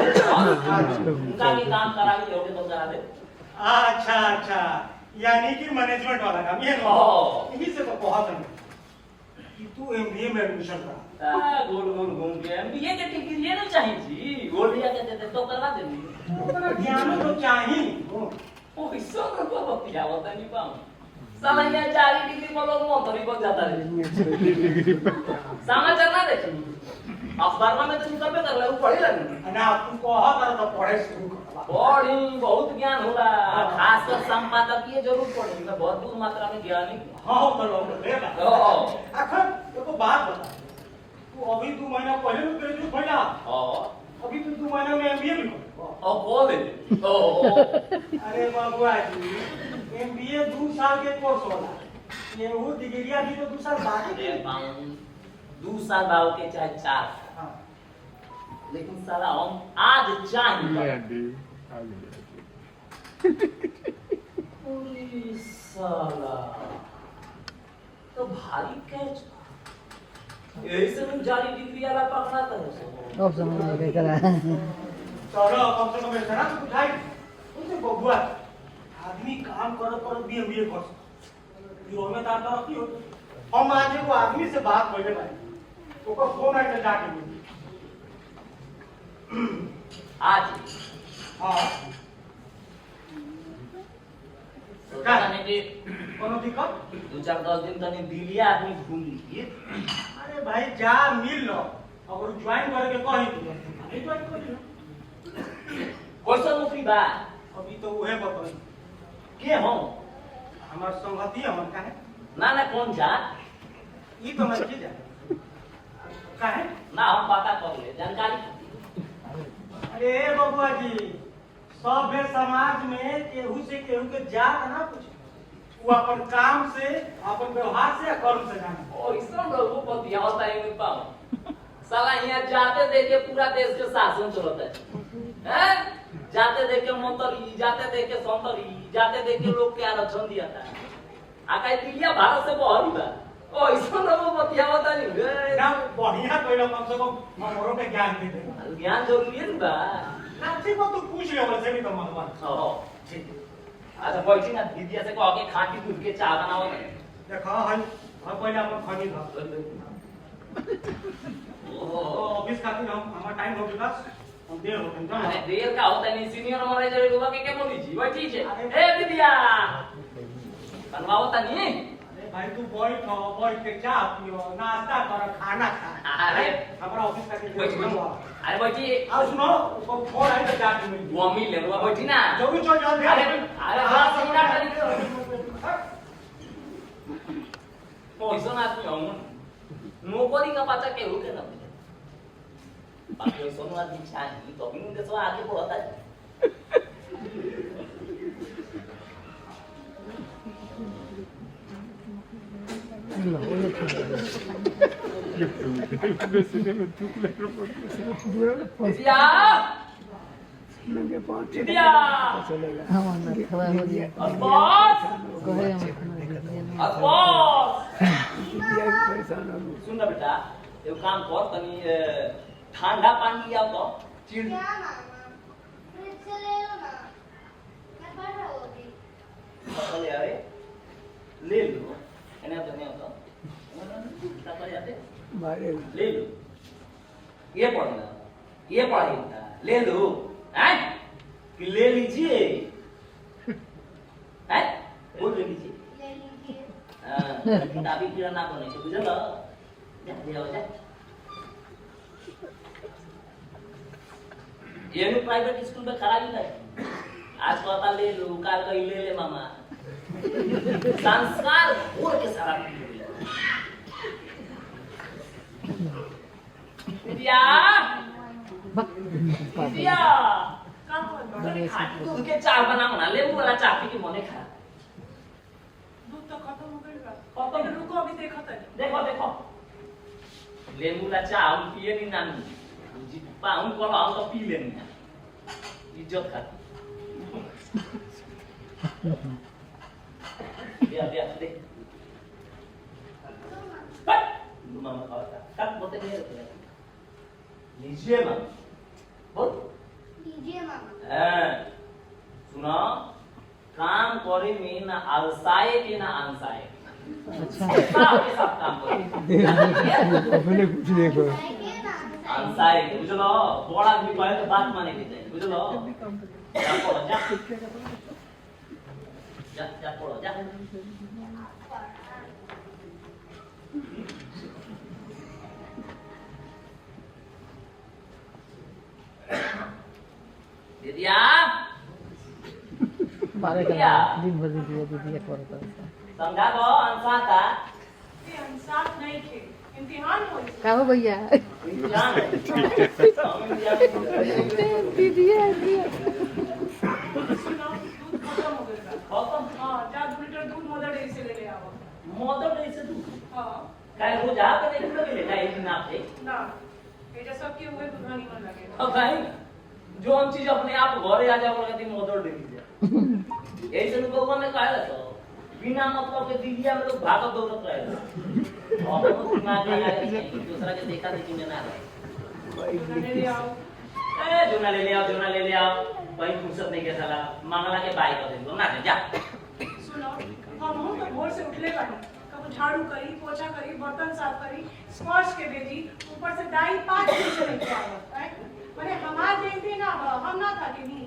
उनका भी काम करा के होगे तो करा दे अच्छा अच्छा यानी कि मैनेजमेंट वाला काम ये यही से तो बहुत है कि तू एमबीए में एडमिशन करा गोल गोल घूम के एमबीए के डिग्री लेना चाहिए जी गोल लिया के देते तो करवा देंगे उतना ज्ञान तो चाहिए ओ इसो को बतिया होता नहीं पाऊं साला ये 4 डिग्री में लोग मोटरी बन जाता है समाचार ना देखी अखबार में तो निकल पे कर ले पढ़े लगे ना तू कहा कर तो पढ़े शुरू कर पढ़ी बहुत ज्ञान होला खासकर संपादकीय जरूर पढ़ी मैं भरपूर मात्रा में ज्ञानी हां तो लोग देगा अखन देखो बात बता तू अभी 2 महीना पहले में ग्रेजुएट भइला अभी तो 2 महीना में एमबीए भी कर और बोले अरे बाबूआ जी एमबीए 2 साल के कोर्स होला ये वो डिग्रिया भी तो 2 साल बाद अरे बाउन 2 साल भाव के चाहे 4 हां लेकिन साला हम आज चाहिए पूरी साला तो भारी कैच यही से तुम जाली डिग्री वाला पकड़ा था अब समझ में करा चलो कम से कम इतना तो बुझाई उनसे बबुआ आदमी काम करत भी एमबीए कर हीरो में ताता रखी हो हम आज एगो आदमी से बात कइले बानी ओकर फोन आइल त जाके बोली आज हां का ने कि कोनो दिक्कत 2-4-10 दिन तनी दिलिया आदमी घूम ली। अरे भाई जा मिल लो अगर ज्वाइन करे के कही तो नहीं ज्वाइन करी कैसा नौकरी बा अभी तो उहे बताई के हो हमार संगति हमन काहे ना कौन जा ई तो मैं की जा काहे ना हम पता कर ले जानकारी। अरे बबुआ जी सभ्य समाज में केहू से केहू के जात ना पूछे वो अपन काम से अपन व्यवहार से या कर्म से जाने ओ इसम रघुपति होता है नहीं पाओ साला यहाँ जाते देखे पूरा देश के शासन चलता है जाते देखे मंत्री जाते देखे संतरी जाते देखे लोग के आरक्षण दिया था आकाई दिलिया भारत से बहुत बा ओ इसम रघुपति होता नहीं ना बढ़िया कइलो कम से कम हमरो के ज्ञान दे दे ज्ञान जरूरी है बा ना ठीक हो तू पूछ ले वैसे भी तो मनवा ओ ठीक अच्छा बैठी ना दीदी से कह के खाटी दूध के चाय बनाओ ना देखो हम पहले अपन खनी था ओ ऑफिस खातिर हम हमारा टाइम हो गया हम देर हो गई अरे देर का होता नहीं सीनियर मैनेजर लोग के बोली जी बैठी छे ए दीदिया बनवाओ तनी अरे भाई तू बैठ के चाय पियो नाश्ता कर खाना खा अरे हमारा ऑफिस खातिर बैठी अरे बैठी आओ सुनो वो फोन आई तो जाके मिल वो मिल ले वो बैठी ना जल्दी चल जल्दी अरे हां सीना पैसा ना आदमी हम नौकरी का पाचा के होके ना बाकी सोनू आदमी चाहिए तो भी उनके सवा आगे बढ़ता है दीदिया दीदिया हमारा खवा हो गया बॉस कहे हम बॉस परेशान हो सुन ना बेटा एगो काम कर तनी ठंडा पानी लिया तो चिड़ ले अरे ले लो एने तो नहीं होता मारे ले लो ये पढ़ना ये पढ़ेगा ले लो हैं कि ले लीजिए हैं बोल ले लीजिए हां किताबी कीड़ा ना बने छे बुझल जा ले जा ये नु प्राइवेट स्कूल में खराबी नहीं आज कहता ले लो काल कहीं ले मामा संस्कार भूल के सारा दिया दिया काम कर दूध के चाय बना लेबू वाला चाय पी के मने खा दूध तो खत्म हो गई बा खत्म? रुको अभी देखा था देखो देखो लेबू वाला चाय हम पिए नहीं नानी जी पाउन को हम तो पी लेनी इज्जत खाती dia deh Pak mama kata kan bote dia लीजिए मामा बोल लीजिए मामा सुना काम करे में ना आलसाए के ना अनसाए अच्छा के साथ काम करे अपने कुछ देखो अनसाए के बुझलो बड़ा आदमी कहे तो बात माने के चाहिए बुझलो जा पढ़ो जा पढ़ो जा दीदिया मारे का दिन भर दिया करता समझा दो अनसाता ये इंसाफ नहीं थे इम्तिहान हो का हो भैया इम्तिहान है दीदी सुनो दूध खत्म हो गया खत्म हां 4 लीटर दूध मदर डेयरी से ले ले आओ मदर डेयरी से दूध हां काय रोज आके नहीं खुले ले काय दिन आप से ना ये जो सब के हुए दुधानी मन लगे अब भाई जो हम चीज अपने आप घरे आ जाओ कहती मदर डेयरी से ऐसे लोगों ने कहा तो बिना मतलब के दीदिया में लोग भागत दौड़त रहे और तो दिमाग लगा के दूसरा के देखा देखी में ना रहे ले ले आओ जोना ले आओ वही फुर्सत नहीं के साला मंगला के बाई कर दे ना जा सुनो हम तो भोर से उठले बानी कब झाड़ू करी पोछा करी बर्तन साफ करी स्पर्श के भेजी ऊपर से दाई 5 दिन से लेके आवत है माने हमार जयंती ना हम ना था कि नहीं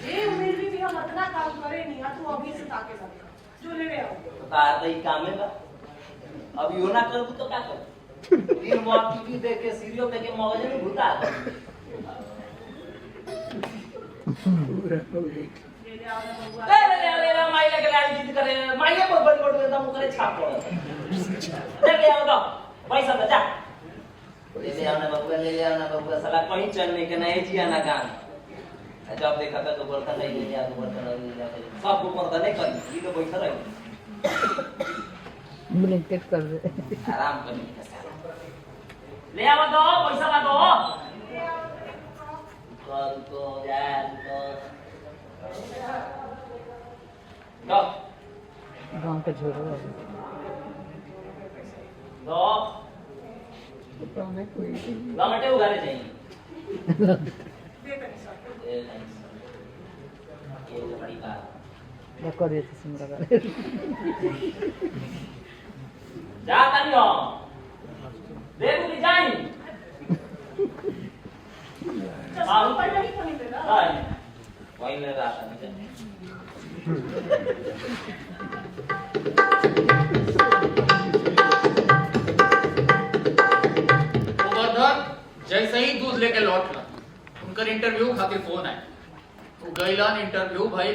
ये उम्मीद भी हम इतना काम करे नहीं तू अभी से ताके लगे जो ले आओ तो तार दई काम है बा अब यो ना कर तो क्या कर दिन भर टीवी देख के सीरियल देख के मगज में घुटा ले माई लगे लाड़ी जिद करे माई को बड़ी एकदम करे छाप पड़ ले आओ तो पैसा तो जा ले आओ ना बाबू साला कहीं चलने के नहीं जिया ना गान जब देखा तो बर्तन नहीं ले आ बर्तन नहीं ले आ सब को बर्तन नहीं कर ये तो पैसा रही ब्लैंकेट कर दे आराम करने ले आओ तो पैसा ला दो कर तो यार तो गांव के छोड़ो दो गांव में कोई लमटे उगारे चाहिए दे तनी सब ये तो बड़ी बात या कर दे सिमरा कर जा तनी हो देखो कि जाई सब पहले ही कोनी दे ना वही ले रहा था मुझे गोवर्धन जैसे ही दूध लेके लौटला उनकर इंटरव्यू खातिर फोन आया वो गईलन इंटरव्यू भाई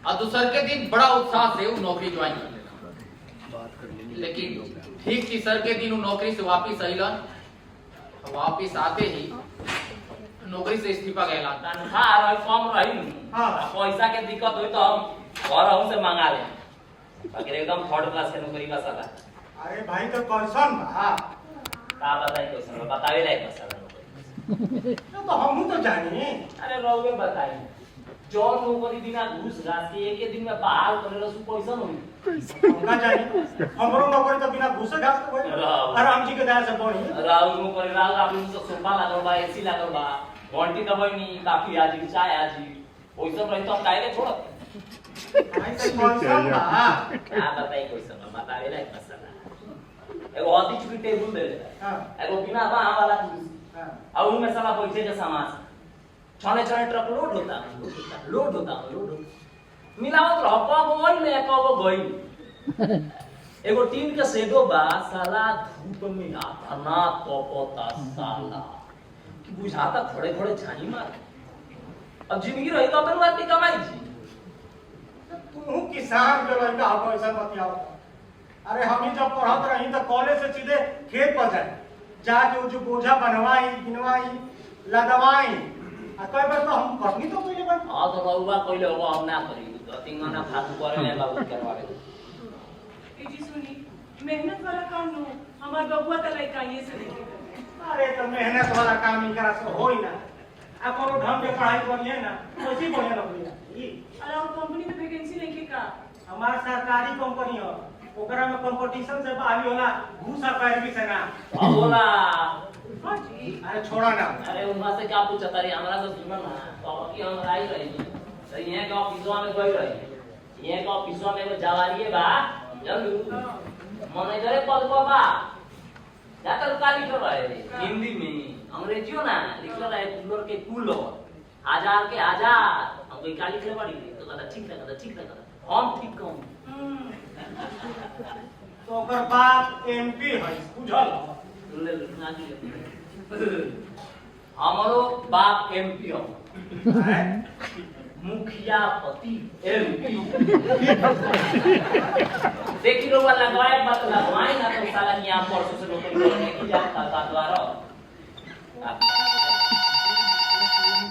और दूसर के दिन बड़ा उत्साह से वो नौकरी ज्वाइन कर लेना लेकिन ठीक तीसर के दिन वो नौकरी से वापिस अइलन वापिस आते ही नौकरी से इस्तीफा गया तनख्वाह रही कम रही हाँ। पैसा के दिक्कत हुई तो हम घर हम से मंगा ले बाकी एकदम थर्ड क्लास के नौकरी का साला अरे भाई तो कैसन बा का बताई कैसे बतावे लायक साला नौकरी तो हम तो जानी अरे रहुए बताई जो नौकरी बिना घूस घास के एक दिन में बहाल करे रसू पैसा नहीं हम ना जानी हमरो नौकरी तो बिना घूसे घास के होई आराम जी के दया से बनी राहुल नौकरी राहुल आपन से सोफा लागल बा एसी लागल बा घंटी दबाई नहीं काफी आजी चाय आजी ओइ सब रही तो हम काहे के छोड़त भाई तो कैसन बा क्या बताई कैसे बतावे लायक मसाला एगो आधी चुकी टेबल दे हां एगो बिना बाह वाला कुर्सी हां और उनमें साला बैठे के सामान छने छने ट्रक लोड होता मिलावत रह कब ओइ ले कब गई एगो टीम के सेडो बा साला धूप में आना तपता साला कि बुझाता थोड़े थोड़े झानी मार अब जिंदगी रही तो अपन आदमी कमाई जी तू किसान के लड़का हो ऐसा बतियाओ अरे हम ही जब पढ़त रही तो कॉलेज से सीधे खेत पर जाए जाके जो बोझा बनवाई गिनवाई लदवाई आ कई बार तो हम कटनी तो पहले बार हां तो रहुआ कइले होगा हम ना करी तो तिंगना फालतू करे ले बाबू करवावे ए जी सुनी मेहनत वाला काम नो हमार बबुआ का लड़का ये से देखे अरे तो मेहनत वाला काम ही करा से होई ना आ कोनो ढंग के पढ़ाई करिए ना वैसी बढ़िया नौकरी ई अरे और कंपनी में वैकेंसी नहीं के का हमार सरकारी कंपनी हो ओकरा में कंपटीशन से बाहरी होला घूसा पैरवी से ना बोला हां जी अरे छोड़ा ना अरे उनका से क्या पूछा तारी हमरा से सुनना ना तो कि हम आई रही तो ये का ऑफिसवा में गई रही ये का ऑफिसवा में एगो जवारी बा जल्दी मैनेजर पद पर बा जाकर का लिखल रहे हिंदी में अंग्रेजियो ना लिखल रहे कूलर के कूलर आजार के आजार हम कोई का लिखले बाड़ी तो कहता ठीक लगा हम ठीक कहूं तो ओकर बाप एमपी है बुझल ले ना हमारो बाप एमपी हो मुखिया पति एमपी देखी लोग लगवाए बात लगवाए ना तो साला यहाँ परसों से लोग करने की जाता था द्वारा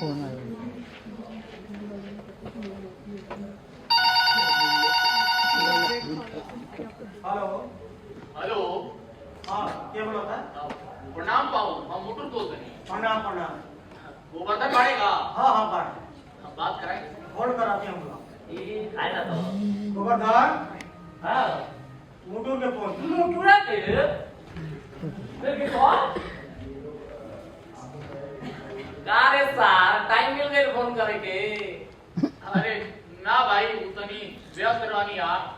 फोन आया हेलो हेलो हाँ क्या बोला था प्रणाम पाऊं हम मोटर बोल रहे हैं प्रणाम प्रणाम गोवर्धन पड़ेगा हाँ हाँ बात हम बात कराएं होल्ड कराते हैं हम लोग ये आए ना तो गोवर्धन हाँ मुटुर के फोन मुटुरा के फिर के कौन का रे सार टाइम मिल गई फोन करे के। अरे ना भाई उतनी व्यस्त रहनी यार।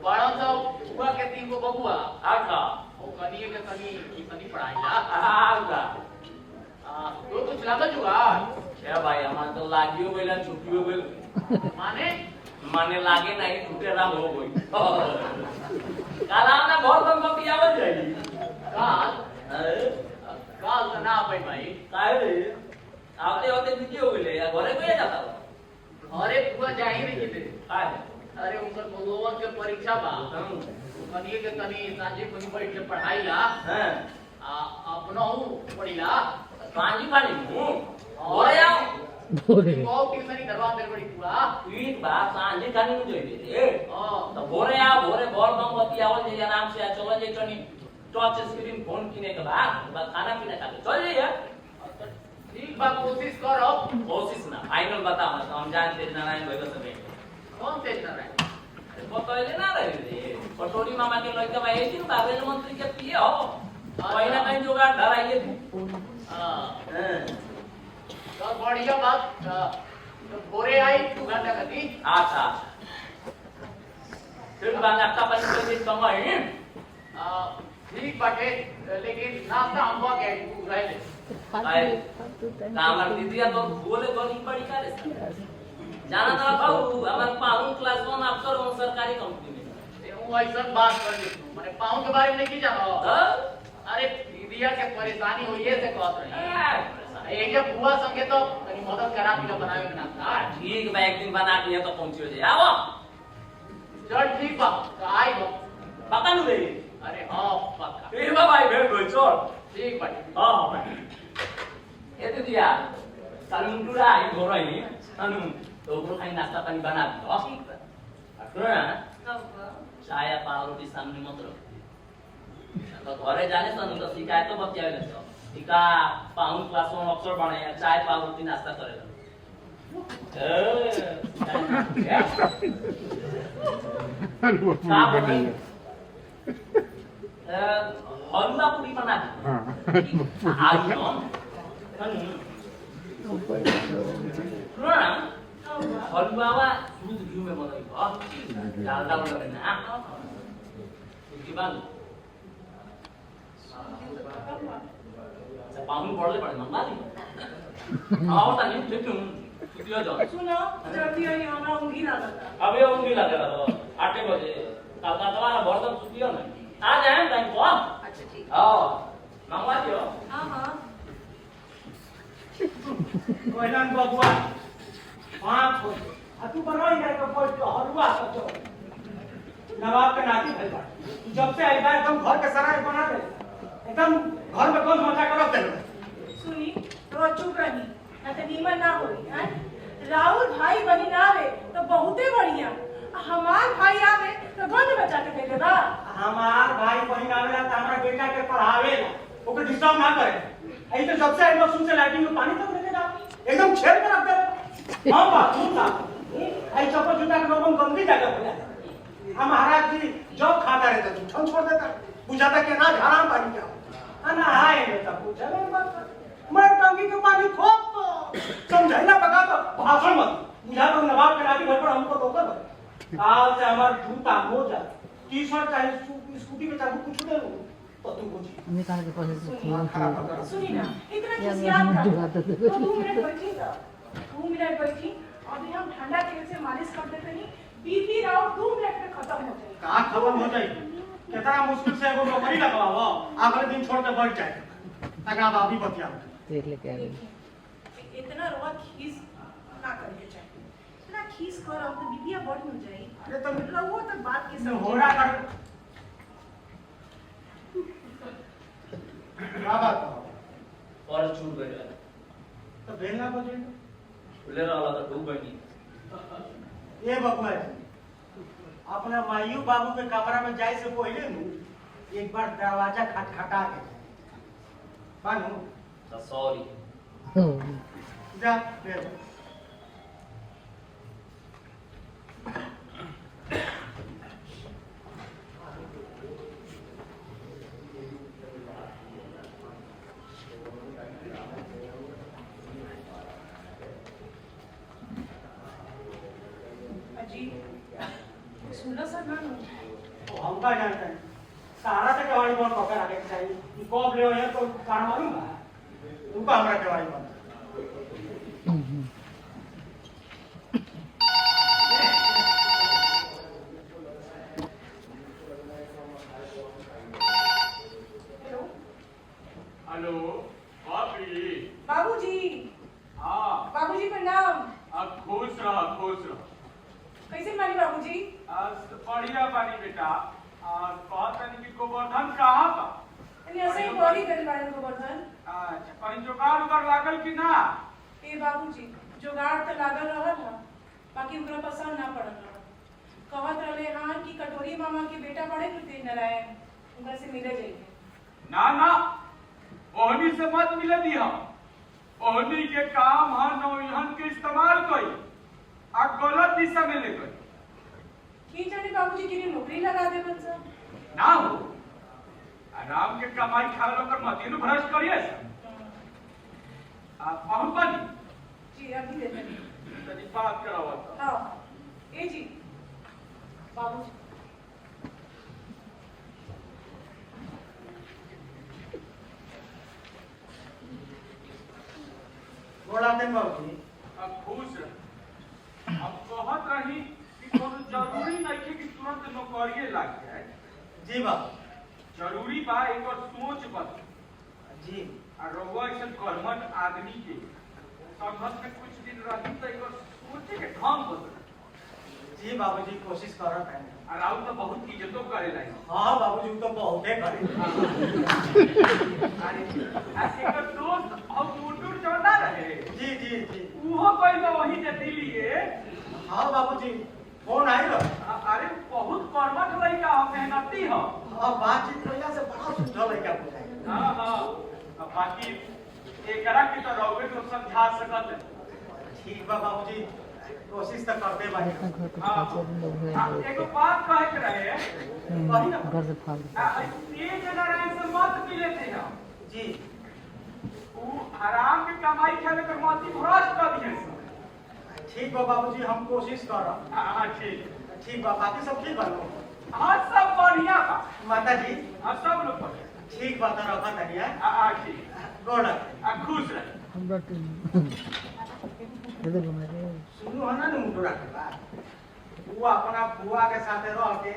बड़ा सा हुआ के 3 गो बबुआ आका वो कनिए के कनी पढ़ाईला आका तो कुछ लागत जुआ क्या भाई हमार तो लागियो गइल छुट्टी हो गइल माने लागे नहीं छुट्टी राम हो गई। काल हमने घर बंद कर दिया बन जाएगी काल तो ना भाई काय रे आते होते बिजी हो गए या घरे कोई जाता अरे पूरा जा ही नहीं थे काय अरे उनकर भगवान के परीक्षा बा कनिए के कनी सांझे कोनी बैठ के पढ़ाईला हैं अपनो पढ़ीला पानी पानी और आओ बोरे बहुत ट्यूशन करवा दे बड़ी पूरा एक बात सांझे खाने में जोई दे तो भोरे आओ भोरे बहुत कम बती आवल जे आराम से चलो जे कनी टच स्क्रीन फोन किने के बाद खाना पीना खा के चल जाइए। ठीक बा कोशिश करो कोशिश ना फाइनल बता मत हम जानते नारायण भाई का समय कौन तेज ना रहे बतैले ना रहे रे पटोरी मामा के लड़का भाई दिन बाबेल मंत्री के पिए हो कहीं ना कहीं जुगाड़ धराइए तू तो बढ़िया बात तो भोरे आई 2 घंटा कती अच्छा फिर बाद आपका पानी कोई दिन कम है ठीक बाटे लेकिन नाश्ता हम हो गए तू रह ले कामर दीदिया तो बोले बड़ी बड़ी करे जाना ना बाबू हमारे पाउन क्लास 1 अफसर हूं सरकारी कंपनी में वो ऐसा बात कर दे माने पाऊं के बारे में नहीं जानो अरे दीदिया के परेशानी हो ये से कहत रही एक जब बुआ संगे तो कनी मदद करा दिला बनावे में ना ठीक बा एक दिन बना दिया तो पहुंची हो जाए आओ चल ठीक बा तो आई बा पका नु रे अरे हां पक्का ए भाई भेट गई चल ठीक बा हां भाई ये तो दिया सालू मुंडूरा आई घोर आई सालू तो वो खाई नाश्ता पानी बना दो ठीक बा सुन ना चाय पाव रोटी सामने मत रखो तो घरे जाने सन तो शिकायत तो बतियावे ले टिका पाउन क्लास 1 अफसर बने चाय पाव रोटी नाश्ता करेगा हलवा पूरी बनाइए हलवा पूरी बना दी आज हलवा वा दूध घी में बनाई डालडा वाला ना उसके बाद पाउन पड़ले पड़े मंगा ली आओ तानी देखूं कितना जाओ सुनो जल्दी आई हमरा ऊँघी लागता अबे ऊँघी लगे रहा 8 बजे कल का तुम्हारा बर्तन सुतियो ना आ जाए टाइम को अच्छा ठीक आओ मंगवा दियो हां हां कोइलन बबुआ हां तू बनवाई ना तो कोई हलवा सचो नवाब के नाती भइल बा जब से आई बा एकदम घर के सराय बना दे एकदम घर में कौन मजा करत दे सुनी तो चुप रही ना तो नीमन ना होई हैं राहुल भाई बनी ना रे तो बहुते बढ़िया हमार भाई आवे तो गंद बचा के देले बा हमार भाई बहन आवेला त हमरा बेटा के पढ़ावेला ओके डिस्टर्ब ना करे आई तो जब से आई मौसम से लाइटिंग में पानी तक लेके जा एकदम छेड़ के रख दे हां बा तू ना आई चप्पल जूता के लोगों गंदी जगह पे हम महाराज जी जब खाता रहता तू छन छोड़ देता बुझाता कि ना हराम पानी क्या ना हाय बेटा पूछा नहीं बात मैं टंकी के पानी खोप समझाइना पका तो भाषण मत बुझा तो नवाब के नाती घर पर हमको धोखा दो आज से हमार जूता मोजा टी-शर्ट चाहे स्कूटी पे चाहे कुछ दे दो तो तू कुछ निकाल के पहले सुनी ना इतना या खिसियात मैं का बात है। तो 2 मिनट बैठी तो 2 मिनट बैठी अभी हम ठंडा तेल से मालिश कर देते नहीं बीपी राव 2 मिनट में खत्म हो जाएगा कहाँ खत्म हो जाएगी कितना मुश्किल से एगो नौकरी लगवाओ अगले दिन छोड़ के बैठ जाए अगर आप अभी बतिया देख लेके आ गई इतना रोआ खीस ना करके चाहिए इतना खीस कर अब तो बीपिया बढ़ हो जाए अरे तो रहो तो बात के हो रहा कर क्या बात और छूट गए तो बेलना बजे खुले रहा तो डूब गई ये बकुआ अपना मायू बाबू के कमरा में जाए से पहले नु एक बार दरवाजा खटखटा के बानू सॉरी जा बेल सुनो सर ना तो हम का जानते हैं सारा से कवाड़ी बंद पकड़ आगे चाहिए कि कब ले हो तो कारण मालूम है तू का हमरा कवाड़ी बंद हेलो बाबी बाबूजी हाँ बाबूजी प्रणाम अब खुश रह कैसे मानी बाबूजी आज बढ़िया बानी बेटा आज कहत नहीं कि गोवर्धन कहाँ बा यानी ऐसे ही बॉडी कर बारे गोवर्धन अच्छा कहीं जुगाड़ उगाड़ लागल कि ना ए बाबूजी जुगाड़ तो लागल रहल है बाकी ओकरा पसंद ना पड़ल रहल कहत रहले हां कि कटोरी मामा के बेटा बड़े कृति नारायण उनका से मिले जाइए ना ना ओहनी से मत मिले दिया ओहनी के काम है नौहन के इस्तेमाल कई आ गलत दिशा में ले गई की जाने बाबूजी के लिए नौकरी लगा दे बच्चा ना हो आराम के कमाई खाए लोग मतीन भ्रष्ट करिए आप पहुंच पानी जी अभी दे देंगे तनी बात करावा तो हां ए जी बाबूजी बोला दे बाबूजी अब खुश रह अब कहत रही कि कोनो जरूरी नहीं है कि तुरंत नौकरी लग जाए जी बाबू जरूरी बा एक और सोच बदल जी और रउआ ऐसा कर्मठ आदमी के संघर्ष में कुछ दिन रही तो एक और सोचे के ढंग बदल जी बाबूजी कोशिश करत है और आउ तो बहुत इज्जतो करे लाई हाँ बाबूजी तो बहुते करे अरे एक दोस्त और मुटुर चौड़ा रहे जी जी जी उहो कोई तो वही जे दिल्ली के हाँ बाबूजी फोन आई रहा अरे बहुत कर्मठ लड़का हो मेहनती हो हाँ बातचीत कइला से बड़ा सुझाव लइका बुझाई हाँ हाँ अब बाकी एकरा की तो रउवे को समझा सकत है ठीक बा बाबूजी कोशिश तो करते बानी एगो बात कहे के रहे कही ना घर से फाल ये नारायण से मत मिले थे हम जी वो हराम के कमाई खाने कर माती भ्रष्ट कर दिए ठीक बा बाबूजी हम कोशिश करब हाँ ठीक ठीक बा बाकी सब ठीक बा हाँ सब बढ़िया बा माता जी हाँ सब लोग बढ़िया ठीक बा तो रखा तनिया हाँ ठीक गोड़ा खुश रहे हम टीम दे दे घुमा सुनु है ना मुंडो रखला वो अपना बुआ के साथे रह के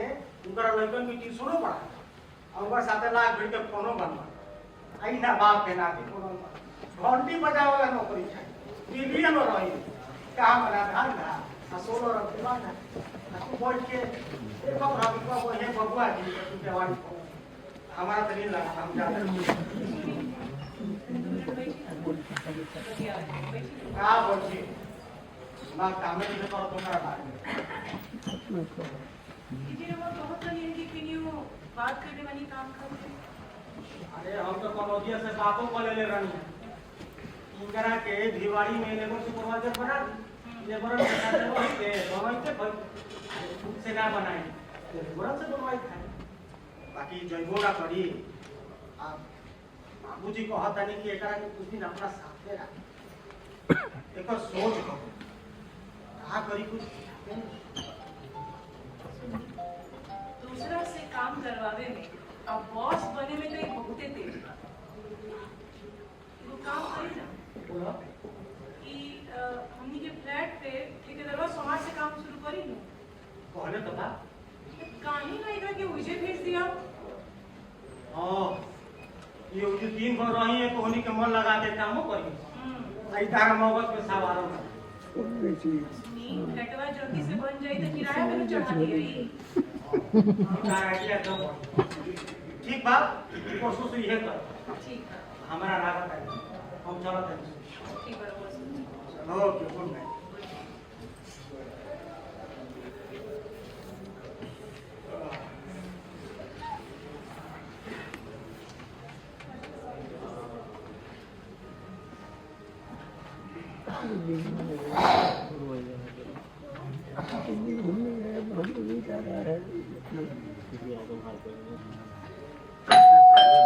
उनकर लड़कन की ट्यूशनो पढ़ा और उनकर साथे लाख भर के फोनो बनवा आई ना बाप के नाते कोनो घंटी बजावे वाला नौकरी चाहिए दिल्ली में रही काम बना धान ना आ सोलो रखवा ना तू बोल के एक बार रवि को वो है बबुआ जी के तू देवानी हमारा तो नहीं लगा हम जाते का बोल ना काम में तो करो तुम्हारा बात दीदी वो बहुत नहीं है कि क्यों बात करने वाली काम करते अरे हम तो कमोदिया से बातों को ले रही है इनकरा के भिवाड़ी में लेबर सुपरवाइजर बना लेबर के साथ वही के दोनों के खुद से ना बनाए लेबर से बनवाई खाए बाकी जइबो ना करी आप बाबूजी को कहता नहीं कि एकरा के कुछ दिन अपना साथ में रख एक सोच करो का करी कुछ दूसरा से काम करवावे में अब बॉस बने में तो एक बहुते तेज बा। वो काम करी ना कि हमनी के फ्लैट पे ठेकेदारवा सोमवार से काम शुरू करी ना कहले तो था काहे ना इधर के मुझे भेज दिया हां ये जो दिन भर रही है तो उन्हीं के मन लगा के कामो करी आई तारा मोहब्बत में सवारों फ्लैटवा जल्दी से बन जाए तो किराया भी चढ़ा दिए ठीक बात कोशिश ये कर ठीक है हमारा लागत है हम चलत हैं ठीक है बस ओके गुड नाइट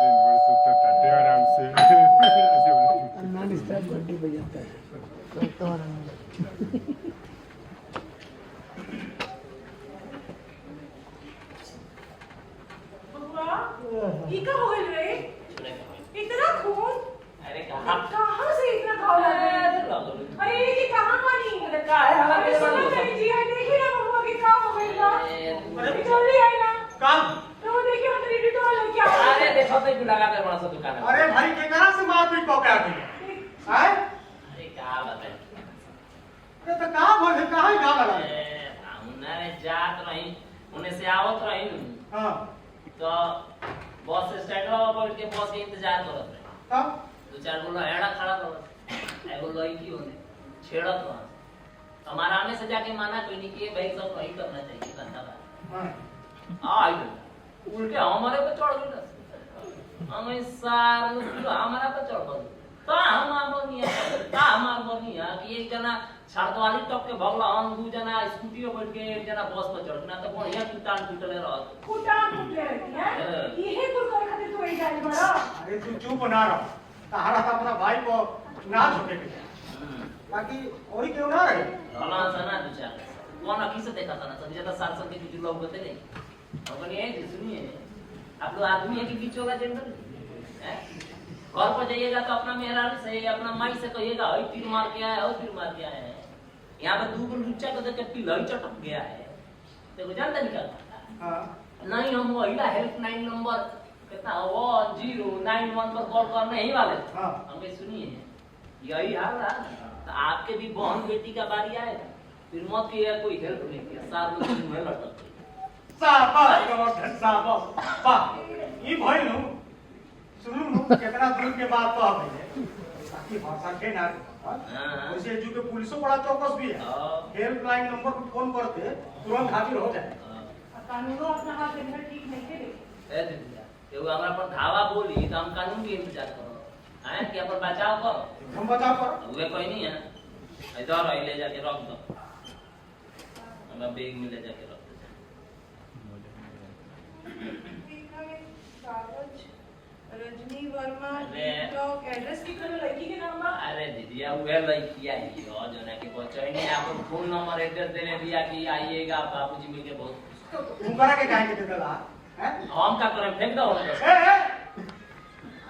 आराम से नानी स्टाफ घंटी बजाता है तो ओने से आवत रही न हां तो बस स्टैंड में बैठ के बस के इंतजार करत रहे तब दो चार गो लहड़ा खड़ा रहत एगो लड़की होने छेड़त वहां हमारा आने से जाके माना कोई नहीं कि ये भाई सब नहीं करना चाहिए धंधा हां आई उल्टे हमारे पे चढ़ गई हम सार हमारा पे चढ़ गई का हम बनिया कि एक जना छाड़वाली टप के भगला हम दू जना स्कूटी पे बैठ के एक जना बस पे चढ़ ना तो बढ़िया टूटान टूटले रहत कुटान कुटले रहती है यही कुल करे खातिर तू आई जाई बड़ा अरे तू चुप ना रह तारा तो अपना भाई को ना छोटे के बाकी और क्यों ना रहे रहला सना दू चार कौन अखी से देखा था ना सब ज्यादा साल के कुछ लोग होते नहीं अपन ये सुनिए आप लोग आदमी है कि बीच वाला जनरल हैं घर पर जाइएगा तो अपना मेहरारू से अपना माई से कहिएगा हई तीर मार के आया तीर मार के आया है यहाँ पे दू गो लुच्चा को देख के पिलई चटक गया है देखो जानता नहीं क्या हां नहीं हम वहीला हेल्पलाइन नंबर कितना 1091 पर कॉल करने ही वाले थे हाँ। हमें सुनिए यही हाल रहा तो आपके भी बहन बेटी का बारी आएगा फिर मत किया कोई हेल्प नहीं किया साथ में में लटक गए शाबाश गवर्धन शाबाश वाह ई भइलु सुनु नु कितना दूर के बात तो आ गई है बाकी भाषा के ना वैसे जो के पुलिसों बड़ा चौकस भी है हेल्पलाइन नंबर पर फोन करते तुरंत हाजिर हो जाए कानूनो अपना हाथ में ठीक नहीं के ए दीदी केहू हमरा पर धावा बोली तो हम कानून के इंतजार करो हैं कि अपन बचाव करो हम बचाव करो वे कोई नहीं है इधर आई ले जाके रख दो हम बैग में ले जाके रख दो कागज रजनी वर्मा अरे। टिकटॉक एड्रेस की करो लड़की के नाम बा अरे दीदी वे लड़की आई हो जो ना कि बच्चा नहीं आपको फोन नंबर एड्रेस देने दिया कि आइएगा बाबूजी मिलके बहुत तुम करा के काहे के देला हैं हम का करें फेंक दो ए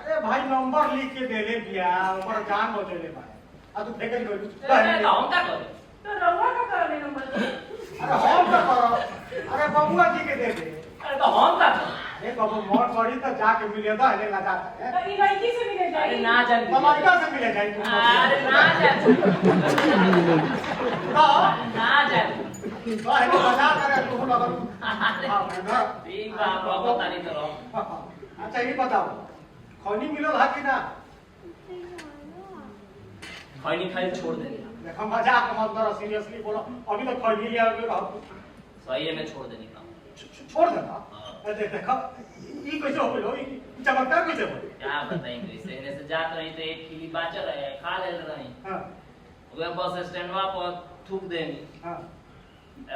अरे भाई नंबर लिख के दे ले दिया ऊपर जान हो दे ले भाई आ तू फेंक दे हम का करें तो रवा का कर ले नंबर तो अरे हम का करो अरे बबुआ जी के दे दे अरे तो हम का करें अरे बाबू मोर पड़ी तो जाके मिले तो हले लगा है तो ई लड़की से मिले जाए अरे ना जान मलाइका से मिले जाए तुम अरे ना जान ना जान तो है मजा करे तू लगा हां मैं ठीक बा बाबा तानी तो अच्छा ये बताओ खैनी मिलल है कि ना खैनी खाई छोड़ देंगे देखो मजाक मत करो सीरियसली बोलो अभी तो खैनी लिया रहो सही है मैं छोड़ देने का छोड़ देना अरे देखो ये कैसे हो गयो चमत्कार कैसे हो क्या बताएंगे इसे इन्हें से जात रही तो एक खिली बाचल रहे खा ले रही हां वे बस स्टैंडवा पर थूक देनी हां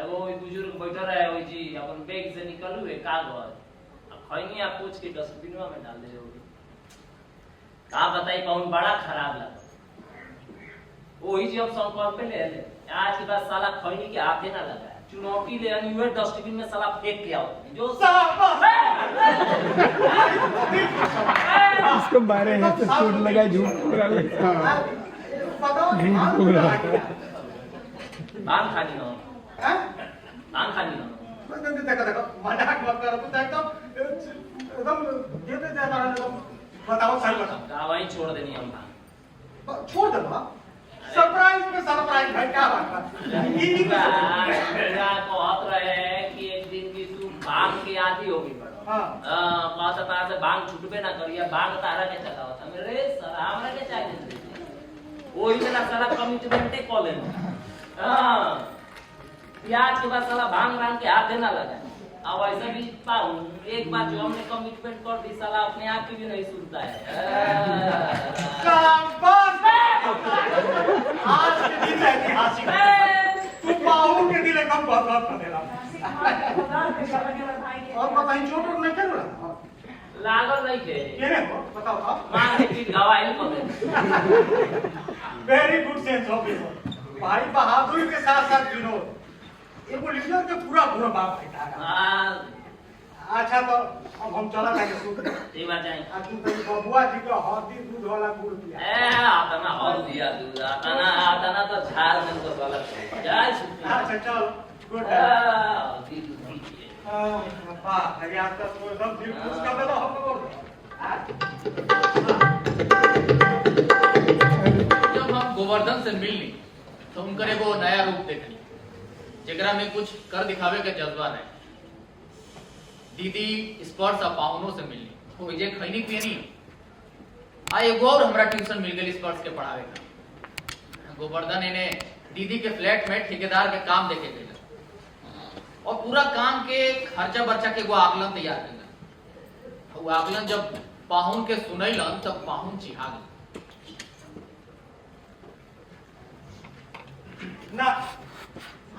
एगो बुजुर्ग बैठल रहे ओई जी अपन बैग से निकलू एक कागज खैनी आप पूछ के डस्टबिनवा में डाल दे होगी का बताई कौन बड़ा खराब लगा वही जी अब संकल्प पे ले ले आज के बाद साला खैनी के हाथ देना लगा चुनौती ले यूए डस्टबिन में साला फेंक के आओ जो इसको मारे हैं तो चोट लगा झूठ पूरा लगा बताओ भांग खानी ना हैं भांग खानी ना देखो देखो मजाक मत करो तू एकदम ये दे दे बताओ सही बताओ गावाई छोड़ देनी हम भांग छोड़ दे ना सरप्राइज में सरप्राइज भाई क्या बात है ये क्या कहत रहे कि एक दिन की तू भांग के आदी होगी बड़ो हां कहता तारा से भांग छूटबे ना करिया भांग तारा के चलावत मेरे सर हमरा के चाहिए ओही जना साला कमिटमेंट कॉल ले हां प्याज के बाद साला भांग रांग के हाथ देना लगा अब ऐसा भी पाऊं एक बार जो हमने कमिटमेंट कर दी साला अपने आप की भी नहीं सुनता है शाबाश आज के दिन ऐतिहासिक तू बाहू के दिल एकदम बहुत बहुत कर देला और बताई चोट नहीं कर रहा लागल नहीं थे केने को बताओ आप मां की गवाही को दे very good sense of humour भाई बहादुर के साथ साथ विनोद एगो लीडर के पूरा पूरा बाप बेटा हां अच्छा तो अब हम चला जाके सूत ये बात जाए आज तू तो बबुआ जी का हल्दी दूध वाला गुड़ पिया आतना और दिया दूध आतना तो झाड़ में तो गलत है जय श्री अच्छा चल गुड वाह यार तो एकदम दिल खुश कर देला हम लोग जब हम गोवर्धन से मिलनी तो उनकर एगो नया रूप देखनी जेकरा में कुछ कर दिखावे के जज्बा है दीदी स्पर्श पाहुनों से मिलनी तो जे खैनी पियनी आ एगो और हमरा ट्यूशन मिल गई स्पर्श के पढ़ावे का। गोवर्धन इन्हें दीदी के फ्लैट में ठेकेदार के काम देखे गए और पूरा काम के खर्चा बर्चा के एगो आकलन तैयार कर। वो आकलन जब पाहुन के सुनैलन तब पाहुन चिढ़ा गए। ना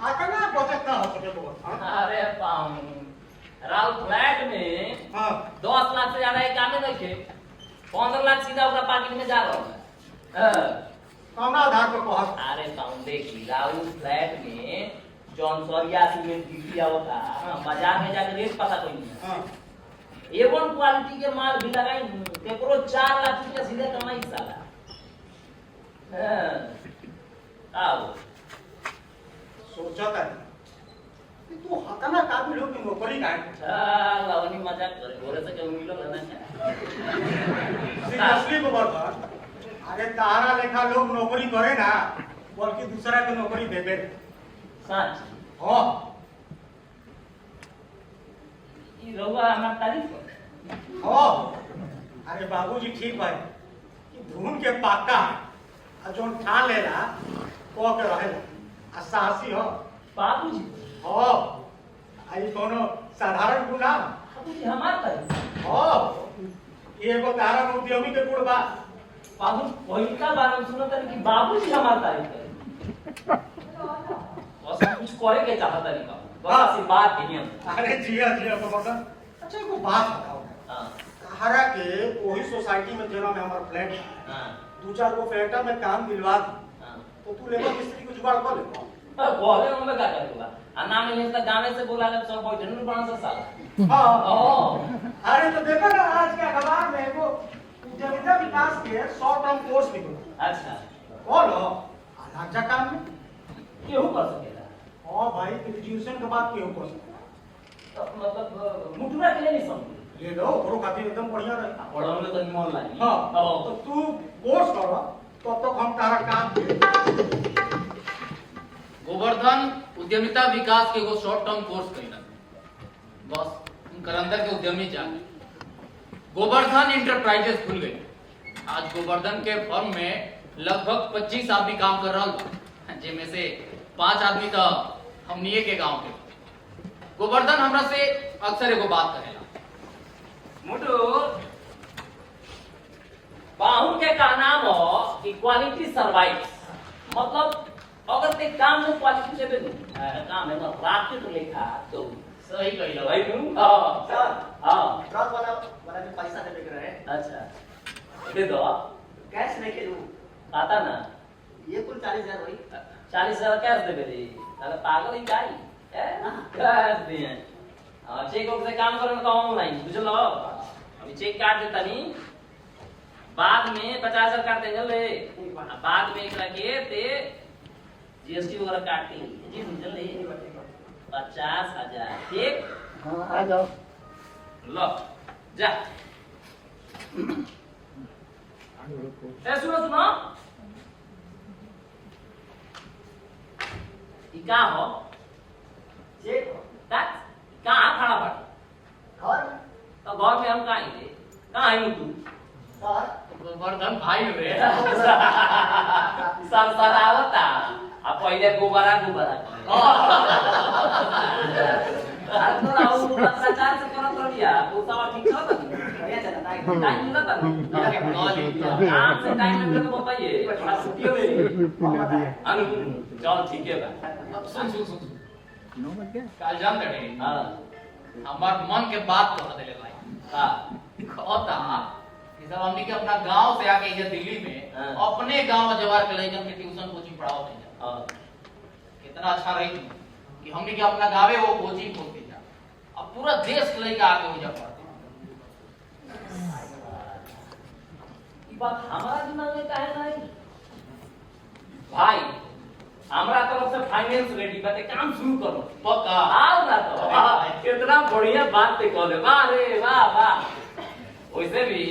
आकना बचत ना हो सके तो अरे पाहुन राउत फ्लैट में हां 10 लाख से ज्यादा एक काम नहीं थे, 15 लाख सीधा ओकरा पॉकेट में जा रहा है। कौन आधार पर कहत? अरे पाउन देखी राउत फ्लैट में जॉन सरिया सीमेंट गिट्टी आवता बाजार में जाके रेट पता कोई नहीं। हां A1 क्वालिटी के माल भी लगाई केकरो 4 लाख रुपया सीधे कमाई साला। आओ सोचत है कि तू हतना काबिल हो कि नौकरी का है। लवनी मजाक करे गोरे से क्यों मिलो ना सीरियसली गोवर्धन, अरे तारा लेखा लोग नौकरी करे ना बल्कि दूसरा के नौकरी देबे। सच हां ई रहुआ हमार तारीफ कर। हां अरे बाबूजी ठीक भाई कि धुन के पाका आ जोन ठा लेला को के रहेला आ साहसी हो बाबूजी हां आई कोनो साधारण गुण ना। बाबूजी हमार तारीफ हां एगो तारा उद्यमी के गुण बा। बाबू पहिल का बार हम सुनत है कि बाबूजी हमार तारीफ करे। बस हम कुछ करे के चाहत नहीं का बस आशीर्वाद दिए। अरे जिया जिया गोवर्धन, अच्छा एगो बात बताओ। हां हरा के वही सोसाइटी में जेना में हमार फ्लैट है, हां 2-4 गो फ्लैट में काम दिलवा दी हां तो तू लेबर मिस्त्री को जुगाड़ कर ले। बोले में का करूंगा अन्ना में ये तो गांव से बोला ले सब बैठे न बना सा साला। हां ओ अरे तो देखो ना आज के अखबार में एगो उद्यमिता विकास के शॉर्ट टर्म कोर्स निकला। अच्छा बोलो आजा काम में केहू कर सकेला। हां भाई ग्रेजुएशन के बाद केहू कर सकता। तो मतलब मुटुरा के लिए नहीं समझ ले लो ओकरो खातिर एकदम बढ़िया रहे। पढ़ो में तो मन लागी। हां ओ तो तू कोर्स कर तब तक हम तारा काम गोवर्धन उद्यमिता विकास के एगो शॉर्ट टर्म कोर्स कइला बस उनकर अंदर के उद्यमी जागे। गोवर्धन इंटरप्राइजेस खुल गई। आज गोवर्धन के फर्म में लगभग 25 आदमी काम कर रहा बा, जेमे से 5 आदमी तो हमनिए के गांव के। गोवर्धन हमरा से अक्सर एगो बात कहेला, मुटु बाहु के का नाम हो कि क्वालिटी सर्वाइव्स। मतलब अगर ते काम में क्वालिटी से भी काम है ना रात के लेखा तो सही कहिला भाई तुम हां सर हां ट्रक वाला जो पैसा देने के रहे अच्छा दे दो कैश नहीं के दू आता ना ये कुल 40,000 हुई। 40,000 कैश दे रे साला पागल ही काई कैश दे। हां चेक बुक से काम करो ना ऑनलाइन बुझलो। अभी चेक काट देता नहीं बाद में 50,000 काट देंगे ले बाद में एकरा के ते जीएसटी वगैरह काट के जी बुझल ले 50,000 ठीक। हाँ आ जाओ। लो जा ए सुनो सुनो ई का हो चेक दैट कहां खड़ा बा घर तो घर में हम काहे थे कहां है तू सर गोवर्धन भाई रे सरसरावता आ पहिले गोबरा अरे तो राव भ्रष्टाचार से करत रहिया तो सब ठीक था बढ़िया चला था। टाइम मिला था काम से टाइम मिला तो बताइए थोड़ा छुट्टी हो गई अनु चल ठीक है बा सुन सुन सुन 9 बज गया। काल जान दे हां हमार मन के बात कह देले भाई। हां कहता कि सब हमनी के अपना गांव से आके ये दिल्ली में हाँ। अपने गांव जवार के लइकन के ट्यूशन कोचिंग पढ़ाओ थे। हां कितना अच्छा रही कि हमनी के अपना गावे वो कोचिंग खोलते जा अब पूरा देश के लइका आके हो जा पढ़ते। ई बात हमारा दिमाग में काहे नहीं भाई हमरा तरफ से फाइनेंस रेडी बाटे काम शुरू करो पक्का आओ ना तो कितना बढ़िया बात ते कहले वाह रे वाह वाह। वैसे भी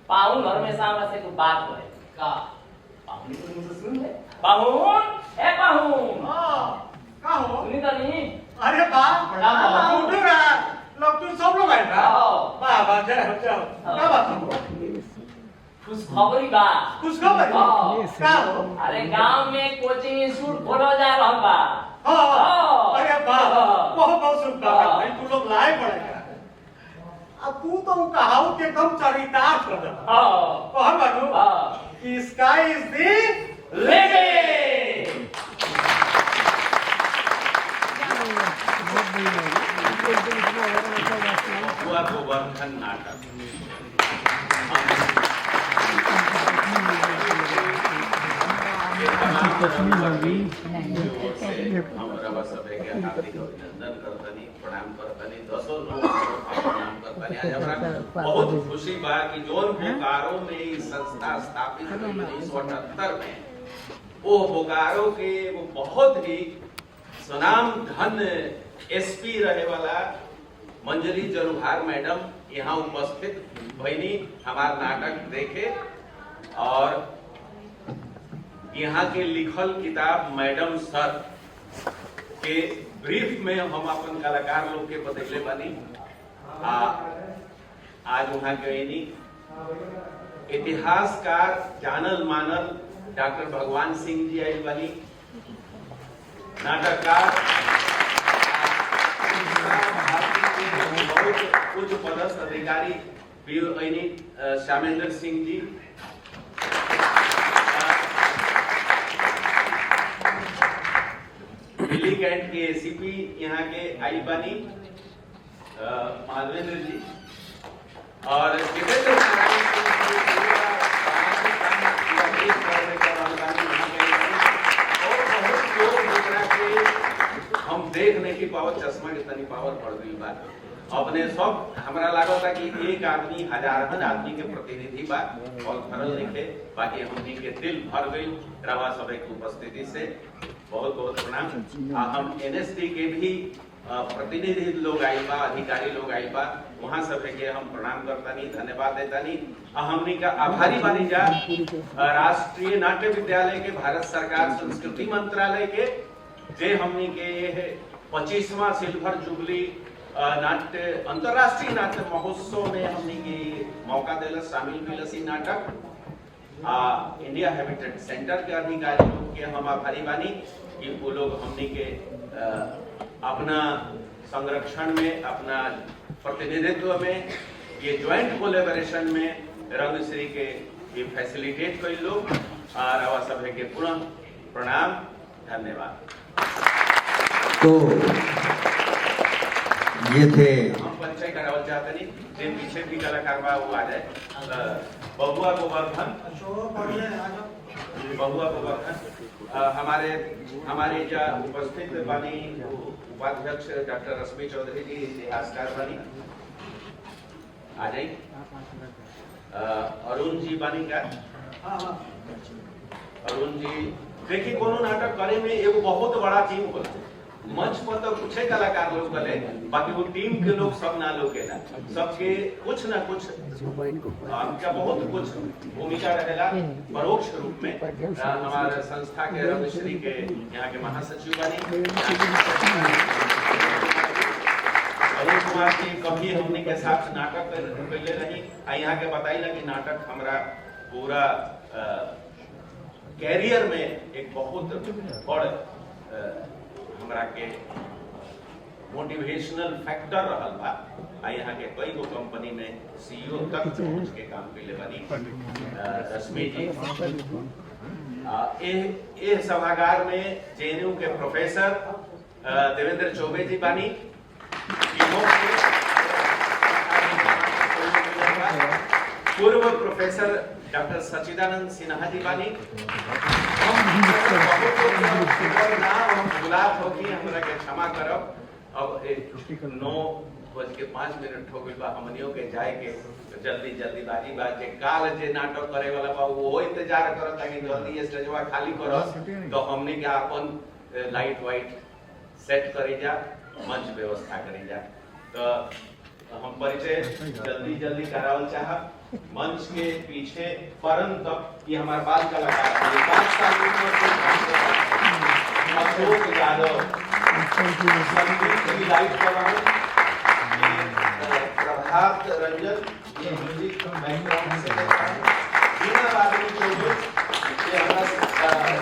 पाहुन घर में हमरा से कोई बात करे का पाहुन तो मुझसे सुन ले पाहुन ए पाहुन हां का हो सुनी तो नहीं अरे बाप प्रणाम बाबू। उठो रे लोग तू सब खुशखबरी बा। खुशखबरी हाँ। का हो? अरे गांव में कोचिंग इंस्टीट्यूट खोला जा रहा बा। हाँ अरे वाह हाँ। बहुत बहुत शुभकामनाएं हाँ। भाई तू लोग लाए पड़ेगा अब तू तो कहावत के एकदम चरितार्थ कर दे हाँ। कहा बानू हाँ। कि स्काई इज द लिविंग। हुआ गोवर्धन नाटक हम रवा सभे के हार्दिक अभिनंदन करतनी प्रणाम करतनी दसों लोग प्रणाम करतनी आज हमरा बहुत खुशी बा कि जोन बोकारो में ई संस्था स्थापित हुई 1978 में वो बोकारो के वो बहुत ही सनाम धन एसपी रहे वाला मंजरी जरूहार मैडम यहाँ उपस्थित भईनी हमार नाटक देखे और यहाँ के लिखल किताब मैडम सर के ब्रीफ में हम अपन कलाकार लोग के बतैले बानी। आज वहाँ के इतिहासकार जानल मानल डॉक्टर भगवान सिंह जी आई बानी, नाटककार बहुत उच्च पदस्थ अधिकारी श्यामेंद्र सिंह जी, दिल्ली कैंट के एसीपी यहाँ के आई बानी माधवेंद्र जी और जितेंद्र नारायण सिंह हम देख नहीं की पावर चश्मा के तनी पावर पड़ गई बात अपने सब हमरा लागो था कि एक आदमी हजारन आदमी के प्रतिनिधि बा और भरल लिखे बाकी हमनी के दिल भर गई रवा सभा की उपस्थिति से बहुत बहुत प्रणाम। हम एनएसडी के भी प्रतिनिधि लोग आई बा अधिकारी लोग आई बा वहाँ सभे के हम प्रणाम करतानी धन्यवाद देतानी। हमनी का आभारी बानी जा राष्ट्रीय नाट्य विद्यालय के भारत सरकार संस्कृति मंत्रालय के जे हमनी के 25वां सिल्वर जुबली नाट्य अंतरराष्ट्रीय नाट्य महोत्सव में हमनी के मौका देला शामिल मिलसी नाटक इंडिया हैबिटेट सेंटर के अधिकारी लोग के हम आभारी बानी कि वो लोग हमनी के अपना संरक्षण में अपना प्रतिनिधित्व में ये ज्वाइंट कोलैबोरेशन में रंगश्री के ये फैसिलिटेट कई लोग और आवा सभे के पुनः प्रणाम धन्यवाद। तो ये थे हम परिचय करावल चाहते नहीं जिन पीछे भी कलाकार बा वो आ जाए। बहुआ गोवर्धन हमारे जा उपस्थित बानी उपाध्यक्ष डॉक्टर रश्मि चौधरी जी इतिहासकार बानी आ जाए। अरुण जी बानी का अरुण जी देखिए कोनो नाटक करे में एगो बहुत बड़ा टीम होला मंच पर तो कुछ कलाकार लोग गले बाकी वो टीम के लोग सब ना लोग के ना सबके कुछ ना कुछ का बहुत कुछ भूमिका रहेगा परोक्ष रूप में। हमारे संस्था के रंगश्री के यहाँ के महासचिव बनी अरुण कुमार जी कभी हमने के साथ नाटक कैले रही यहाँ के बताई लगी नाटक हमारा पूरा कैरियर में एक बहुत बड़ हमरा के मोटिवेशनल फैक्टर रहल बा। यहाँ के कई गो कंपनी में सीईओ तक पहुंच के काम कैले बानी रश्मि जी। ए सभागार में जेएनयू के प्रोफेसर देवेंद्र चौबे जी बानी, पूर्व प्रोफेसर डॉक्टर सचिदानंद सिन्हा जी बानी। गुलाब होगी हमरा के क्षमा करब। अब 9:05 हो गई बा हमनियों के जाए के जल्दी जल्दी बाजी बात के काल जे नाटक करे वाला बा वो इंतजार करत ताकि जल्दी स्टेजवा खाली करस तो हमनी के अपन लाइट वाइट सेट करी जा मंच व्यवस्था करी जा। तो हम परिचय जल्दी जल्दी करावल चाहब। मंच के पीछे परम तक ये हमारे बाल कलाकार 5 साल अशोक यादव संगीत की लाइट कर रहा हूँ, प्रभात रंजन ये म्यूजिक बैकग्राउंड से बिना वाली जो ये हमारा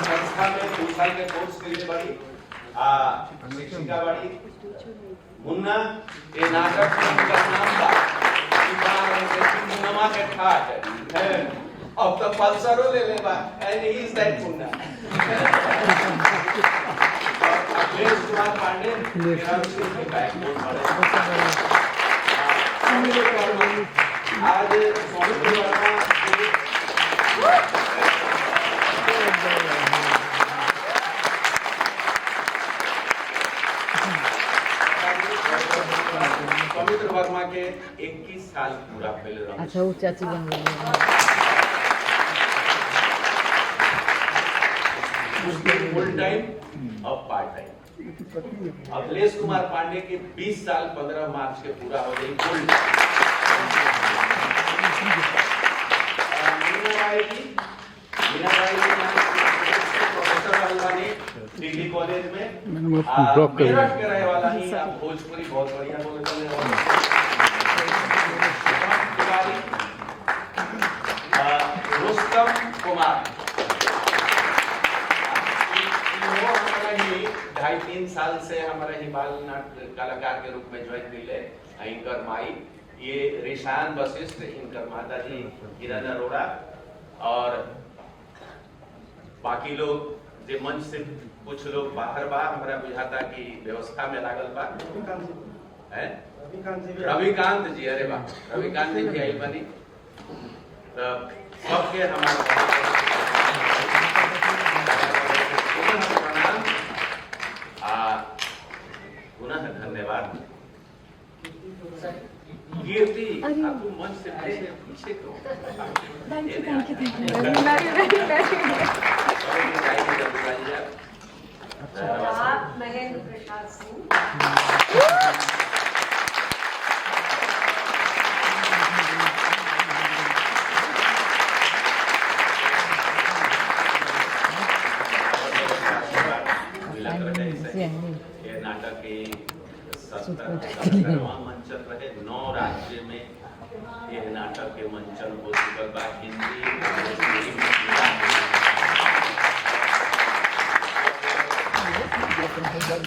संस्था में 2 साल के कोर्स के लिए बड़ी शिक्षिका बड़ी मुन्ना ये नाटक में उनका नाम था मुन्नमा के ठाट है अब तो पल्सरो ले बा and he is that Munna Akhilesh Kumar Pandey मेरा विशेष बैकबोन आज स्वामी वर्मा सौमित्र वर्मा के 21 साल पूरा पहले रहा। अच्छा वो चाची बन गई फुल टाइम अब पार्ट टाइम। अखिलेश कुमार पांडे के 20 साल 15 मार्च के पूरा हो गई full professor Helwani degree college में मेरठ के रहे वाला ही आप भोजपुरी बहुत बढ़िया बोलते हैं। रुस्तम कुमार 2.5-3 साल से हमारे ही बाल नाट्य कलाकार के रूप में ज्वाइन मिले। इनकर माई ये रिशान वशिष्ठ, इनकर माता जी किरण अरोड़ा और बाकी लोग जो मंच से कुछ लोग बाहर बा हमारा बुझाता की व्यवस्था में लागल बा। रविकांत जी, अरे वाह रविकांत जी भी आई बनी। तो सबके हमारा पुनः धन्यवाद। कीर्ति आपको मंच से पीछे क्यों? आप महेंद्र प्रसाद सिंह ये नाटक के 17वां मंचन रहे। 9 राज्य में यह नाटक के मंचन हो चुकल बा। हिंदी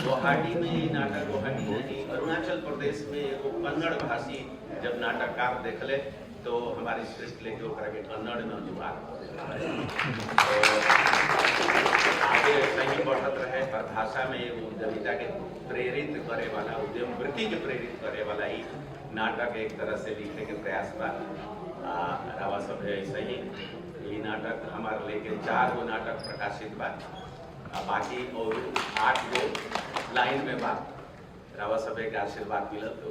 गुवाहाटी में नाटक, गुवाहाटी नहीं अरुणाचल प्रदेश में एगो कन्नड़ भाषी जब नाटककार देखले तो हमारी स्क्रिप्ट लेके ओकरा के कन्नड़ में अनुवाद आगे सही बढ़त रहे। पर भाषा में उद्यमिता के प्रेरित करे वाला, उद्यम वृत्ति के प्रेरित करे वाला ही नाटक एक तरह से लिखे के प्रयास बा। रावा सब ऐसे ही ये नाटक हमारे लेके 4 गो नाटक प्रकाशित बा। बाकी और 8 गो लाइन में बा। रावा सब के आशीर्वाद मिलत तो